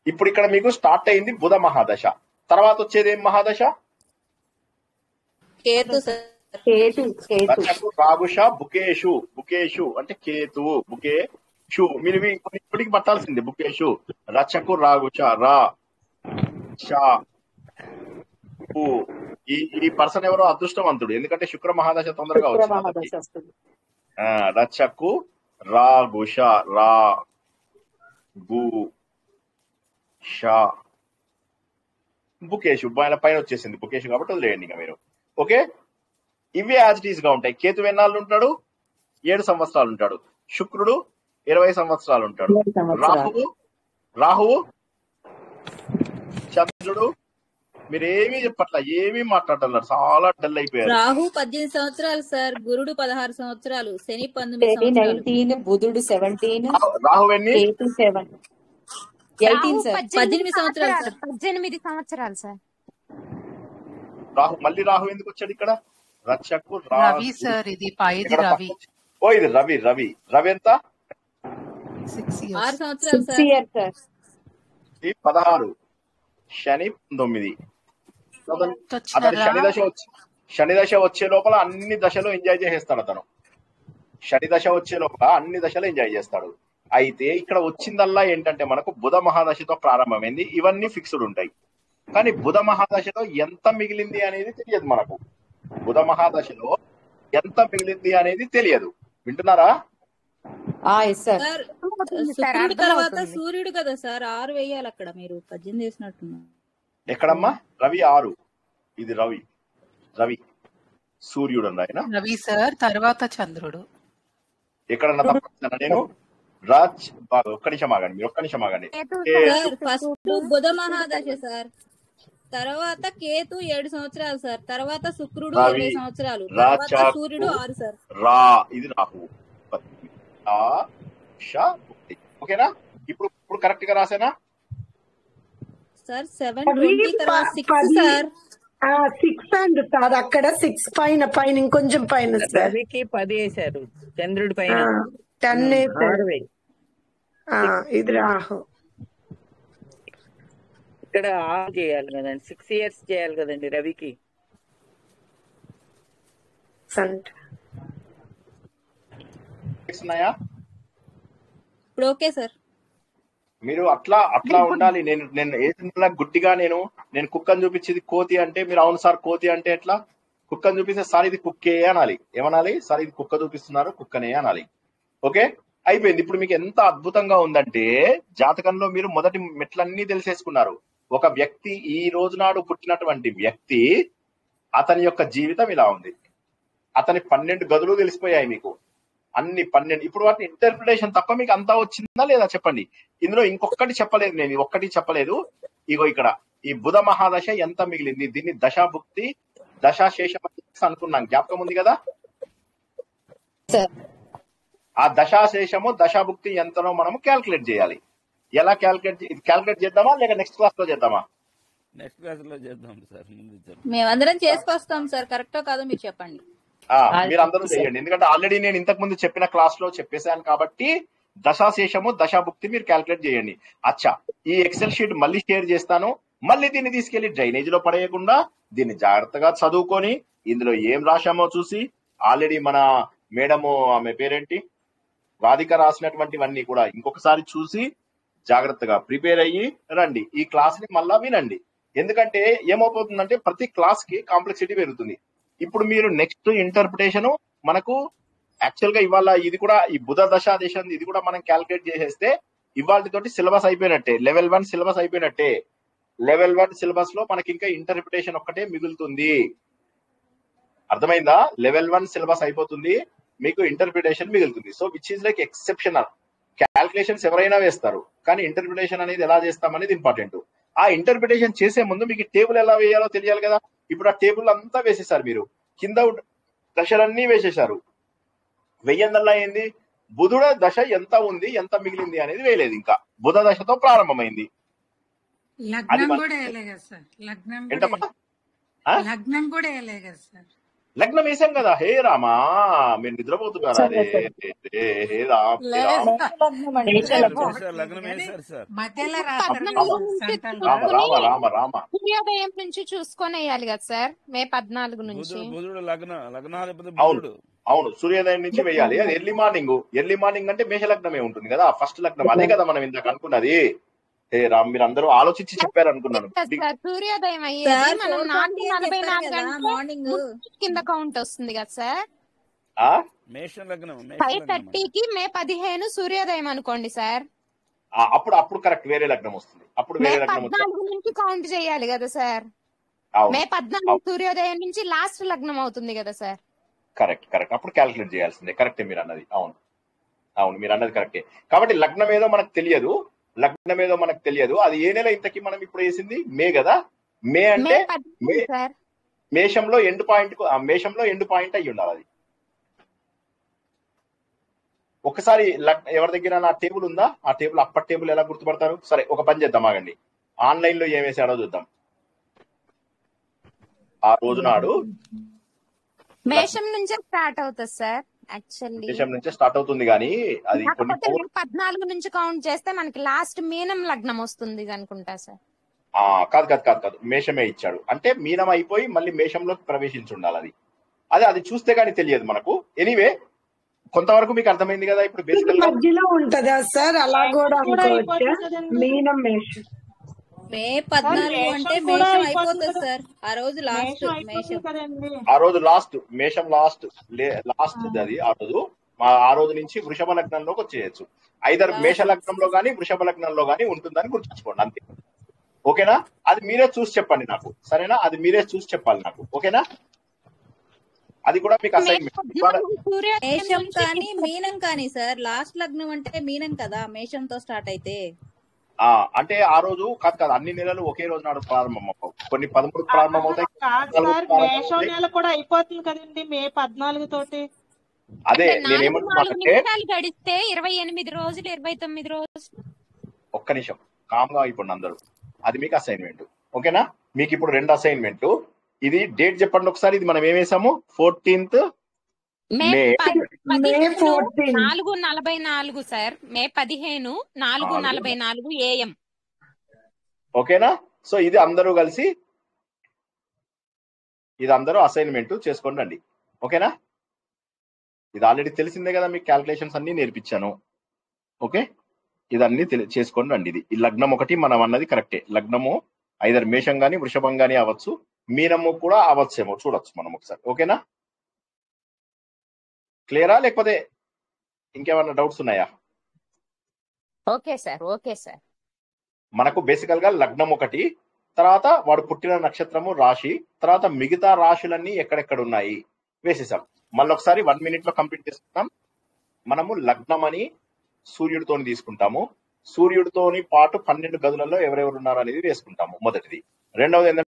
ఇప్పుడు ఇక్కడ మీకు స్టార్ట్ అయింది బుధ మహాదశ. తర్వాత వచ్చేది ఏం మహాదశ? రాగుష బుకేషు అంటే కేతువు. బుకేషు మీరు ఇప్పటికి పట్టాల్సిందే. బుకేషు రచకు రాగుష రా ఈ పర్సన్ ఎవరో అదృష్టవంతుడు, ఎందుకంటే శుక్ర మహాదశ తొందరగా వచ్చింది. రచకు రాగుష రా గు షా బుకేషు పైన వచ్చేసింది బుకేషు కాబట్టి వదిలేయండి ఇంకా మీరు. ఓకే, ఇవే యాజ్ ఇట్ ఈస్ గా ఉంటాయి. కేతు ఎన్నాళ్ళు ఉంటాడు? 7 సంవత్సరాలు ఉంటాడు. శుక్రుడు 20 సంవత్సరాలు ఉంటాడు. రాహువు చంద్రుడు మీరు ఏమీ చెప్పట్లా, ఏమీ మాట్లాడారు, చాలా డల్ అయిపోయారు. రాహు 18 సంవత్సరాలు సార్, గురుడు 16 సంవత్సరాలు, శని 19 బుధుడు 17, రాహు ఎన్ని? 18 సార్, 18 సంవత్సరాలు సార్. రాహు ఎందుకు వచ్చాడు ఇక్కడ? రచకు రవి సార్, ఇది రవి. ఓ ఇది రవి ఎంత? 6 సంవత్సరాలు సార్. 16, శని 19. అతను శని దశ వచ్చే లోపల అన్ని దశలు ఎంజాయ్ చేసేస్తాడు. అతను శని దశ వచ్చే లోపల అన్ని దశలు ఎంజాయ్ చేస్తాడు. అయితే ఇక్కడ వచ్చిందల్లా ఏంటంటే మనకు బుధ మహాదశతో ప్రారంభమైంది. ఇవన్నీ ఫిక్స్డ్ ఉంటాయి. కానీ బుధ మహాదశలో ఎంత మిగిలింది అనేది తెలియదు మనకు. బుధ మహాదశలో ఎంత మిగిలింది అనేది తెలియదు. వింటున్నారా? శుక్రుడు తర్వాత సూర్యుడు కదా సార్, 6 వేయాలి అక్కడ. మీరు 18 వేసినట్టున్నారు. ఎక్కడమ్మా? రవి 6. ఇది రవి సూర్యుడు ఆయన. రవి సార్ తర్వాత చంద్రుడు. ఎక్కడన్నా తప్ప నేను రాజ్ ఒక్క నిమిషం ఆగండి, మీరు ఒక్క నిమిషం ఆగండి. ఫస్ట్ బుధ మహాదశ సార్, తర్వాత కేతు 7 సంవత్సరాలు సార్, తర్వాత శుక్రుడు 20 సంవత్సరాలు, తర్వాత సూర్యుడు 6 సార్. ఇది రాహు. ఓకేనా? ఇప్పుడు కరెక్ట్ గా రాసేనా సార్? 720 తర్వాత 6 సార్. 6 అండ్ సార్, అక్కడ 6 పైన ఇంకొంచెం పైన రవికి 10 వేశారు, చంద్రుడి పైన 10 ఇది రాహు. ఇక్కడ 6 చేయాలి కదండి, 6 years చేయాలి కదండి రవికి. ఇప్పుడు ఓకే సార్. మీరు అట్లా ఉండాలి. నేను ఏదైనా గుడ్డిగా నేను కుక్కని చూపించేది కోతి అంటే మీరు అవును సార్ కోతి అంటే ఎట్లా? కుక్కని చూపిస్తే సార్ ఇది కుక్కే అనాలి. ఏమనాలి? సార్ ఇది కుక్క చూపిస్తున్నారు, కుక్కనే అనాలి. ఓకే, అయిపోయింది. ఇప్పుడు మీకు ఎంత అద్భుతంగా ఉందంటే జాతకంలో మీరు మొదటి మెట్లన్నీ తెలిసేసుకున్నారు. ఒక వ్యక్తి ఈ రోజు నాడు పుట్టినటువంటి వ్యక్తి, అతని యొక్క జీవితం ఇలా ఉంది. అతని 12 గదులు తెలిసిపోయాయి మీకు, అన్ని 12. ఇప్పుడు వాటిని ఇంటర్ప్రిటేషన్ తప్ప మీకు అంతా వచ్చిందా లేదా చెప్పండి. ఇందులో ఇంకొకటి చెప్పలేదు, నేను ఒక్కటి చెప్పలేదు. ఇగో ఇక్కడ ఈ బుధ మహాదశ ఎంత మిగిలింది, దీన్ని దశాభుక్తి దశాశేషం అనుకున్నాం, జ్ఞాపకం ఉంది కదా? ఆ దశాశేషము దశాభుక్తి ఎంతనో మనము క్యాల్కులేట్ చేయాలి. ఎలా క్యాల్కులేట్ చేద్దామా లేక నెక్స్ట్ క్లాస్ లో చేద్దామా? నెక్స్ట్ క్లాస్ లో చేద్దాం సార్. మేమందరం చేసుకొస్తాం సార్, కరెక్టో కాదో మీరు చెప్పండి. మీరు అందరూ చేయండి, ఎందుకంటే ఆల్రెడీ నేను ఇంతకు ముందు చెప్పిన క్లాస్ లో చెప్పేశాను కాబట్టి దశాశేషము దశాభుక్తి మీరు క్యాల్కులేట్ చేయండి. అచ్చా, ఈ ఎక్సెల్ షీట్ మళ్ళీ షేర్ చేస్తాను. మళ్ళీ దీన్ని తీసుకెళ్లి డ్రైనేజ్ లో పడేయకుండా దీన్ని జాగ్రత్తగా చదువుకొని ఇందులో ఏం రాశామో చూసి, ఆల్రెడీ మన మేడము ఆమె పేరేంటి రాధిక రాసినటువంటివన్నీ కూడా ఇంకొకసారి చూసి జాగ్రత్తగా ప్రిపేర్ అయ్యి రండి. ఈ క్లాస్ ని మళ్ళా వినండి. ఎందుకంటే ఏమవుతుందంటే ప్రతి క్లాస్ కి కాంప్లెక్సిటీ పెరుగుతుంది. ఇప్పుడు మీరు నెక్స్ట్ ఇంటర్ప్రిటేషన్ మనకు యాక్చువల్ గా ఇవాళ ఇది కూడా ఈ బుధ దశాదేశం ఇది కూడా మనం క్యాల్కులేట్ చేసేస్తే ఇవాళ తోటి సిలబస్ అయిపోయినట్టే. లెవెల్ 1 సిలబస్ అయిపోయినట్టే. లెవెల్ 1 సిలబస్ లో మనకి ఇంకా ఇంటర్ప్రిటేషన్ ఒక్కటే మిగులుతుంది. అర్థమైందా? లెవెల్ 1 సిలబస్ అయిపోతుంది, మీకు ఇంటర్ప్రిటేషన్ మిగులుతుంది. So which is like exceptional. Calculations ఎవరైనా వేస్తారు, కానీ ఇంటర్ప్రిటేషన్ అనేది ఎలా చేస్తామనేది ఇంపార్టెంట్. ఆ ఇంటర్ప్రిటేషన్ చేసే ముందు మీకు టేబుల్ ఎలా వేయాలో తెలియాలి కదా. ఇప్పుడు ఆ టేబుల్ అంతా వేసేసారు, మీరు కింద దశలన్నీ వేసేశారు. వెయ్యందల్లా ఏంది, బుధుడ దశ ఎంత ఉంది ఎంత మిగిలింది అనేది వేయలేదు. ఇంకా బుధ దశతో ప్రారంభమైంది. లగ్నం కూడా వేయలే కదా సార్. లగ్నం కూడా వేయలే కదా సార్. లగ్నం వేసాం కదా. హే రామా, మీరు నిద్రపోతున్నారా? హే రామ్, రామ రామ సూర్యోదయం నుంచి చూసుకొని వేయాలి కదా సార్. మే 14 నుంచి. అవును, సూర్యోదయం నుంచి వేయాలి. అది ఎర్లీ మార్నింగ్ అంటే మేష లగ్నమే ఉంటుంది కదా, ఫస్ట్ లగ్నం. అదే కదా మనం ఇందాక అనుకున్నది. హే రామ్, మీరు అందరూ ఆలోచించి చెప్పారు అనుకున్నాను. సూర్యోదయం అయ్యేది మనం 4:44 కింద కౌంట్ వస్తుంది కదా సార్. 5:30కి మే 15 సూర్యోదయం అనుకోండి సార్. అప్పుడు కరెక్ట్, వేరే లగ్నం వస్తుంది. అప్పుడు వేరే లగ్నం 14 నుంచి కౌంట్ చేయాలి కదా సార్. మే 14 సూర్యోదయం నుంచి లాస్ట్ లగ్నం అవుతుంది కదా సార్. కరెక్ట్. అప్పుడు క్యాల్కులేట్ చేయాల్సిందే. కరెక్టే మీరు అన్నది. అవును మీరు అన్నది కరెక్టే. కాబట్టి లగ్నం ఏదో మనకు తెలియదు. అది ఏ నెల ఇంతకి మనం ఇప్పుడు వేసింది? మే కదా. మే అంటే మేషంలో ఎండ్ పాయింట్ అయ్యి ఉండాలి. అది ఒకసారి ఎవరి దగ్గర నా టేబుల్ ఉందా? ఆ టేబుల్ అప్పటి టేబుల్ ఎలా గుర్తుపడతారు? సరే, ఒక పని చేద్దాం, ఆగండి. ఆన్లైన్ లో ఏం వేసాడో చూద్దాం. ఆ రోజు నాడు మేషం నుంచే స్టార్ట్ అవుతుంది సార్. యాక్చువల్లీ మేషం నుంచే స్టార్ట్ అవుతుంది, కానీ అది 14 నుంచి కౌంట్ చేస్తే మనకి లాస్ట్ మీనం లగ్నం వస్తుంది అనుకుంటా సార్. కాదు, మేషమే ఇచ్చాడు అంటే మీనం అయిపోయి మళ్ళీ మేషంలోకి ప్రవేశించి ఉండాలి. అది చూస్తే గానీ తెలియదు మనకు. ఎనీవే, కొంతవరకు మీకు అర్థమైంది కదా. ఇప్పుడు బేసికల్ మధ్యలో ఉంటదా సార్? అలా కూడా మీనం మేషం. మే 14 అంటే మేషం అయిపోతుంది సార్. ఆ రోజు లాస్ట్ మేషం. ఆ రోజు లాస్ట్ మేషం లాస్ట్ అది. ఆ రోజు నుంచి వృషభ లగ్నంలోకి వచ్చేయచ్చు. ఐదర్ మేష లగ్నంలో గానీ వృషభ లగ్నంలో గానీ ఉంటుందని గుర్తుంచుకోండి, అంతే. ఓకేనా? అది మీరే చూసి చెప్పండి నాకు, సరేనా? అది మీరే చూసి చెప్పాలి నాకు, ఓకేనా? అది కూడా మీకు అసైన్మెంట్. మేషం కానీ మీనం కానీ సార్. లాస్ట్ లగ్నం అంటే మీనం కదా, మేషంతో స్టార్ట్ అయితే. అంటే ఆ రోజు కాదు, అన్ని నెలలు ఒకే రోజు నాడు ప్రారంభం అవ్వవు. కొన్ని 13 ప్రారంభం అవుతాయి. మేషం నెల కూడా అయిపోతుంది కదండి మే 14 తోటి. అదే నేనేమంటున్నానంటే గడిస్తే 28 రోజులు 29 రోజులు. ఒక్క నిమిషం కామ్ గా అయిపోండి అందరూ. అది మీకు అసైన్మెంట్, ఓకేనా? మీకు ఇప్పుడు 2 అసైన్మెంట్. ఇది డేట్ చెప్పండి ఒకసారి. ఇది మనం ఏమేసాము? 14th May 4:44 sir. May 15 4:44 AM. ఓకేనా? సో ఇది అందరూ కలిసి అసైన్మెంట్ చేసుకొని రండి, ఓకేనా? ఇది ఆల్రెడీ తెలిసిందే కదా, మీకు క్యాల్కులేషన్స్ అన్ని నేర్పించాను. ఓకే, ఇదన్నీ చేసుకొని రండి. ఇది ఈ లగ్నం ఒకటి మనం అన్నది కరెక్టే. లగ్నము ఐదర్ మేషం గానీ వృషభం గానీ అవ్వచ్చు, మీనము కూడా అవ్వచ్చేమో, చూడొచ్చు మనం ఒకసారి. ఓకేనా? క్లియరా? లేకపోతే ఇంకేమన్నా డౌట్స్ ఉన్నాయా? Okay sir. మనకు బేసికల్ గా లగ్నం ఒకటి, తర్వాత వాడు పుట్టిన నక్షత్రము, రాశి, తర్వాత మిగతా రాశులన్నీ ఎక్కడెక్కడ ఉన్నాయి వేసేసాం. మళ్ళీ ఒకసారి 1 minute లో కంప్లీట్ చేసుకుంటాం. మనము లగ్నం అని సూర్యుడితోని తీసుకుంటాము. సూర్యుడితోని పాటు 12 గదులలో ఎవరెవరు ఉన్నారు అనేది వేసుకుంటాము. మొదటిది. రెండవది ఏంటంటే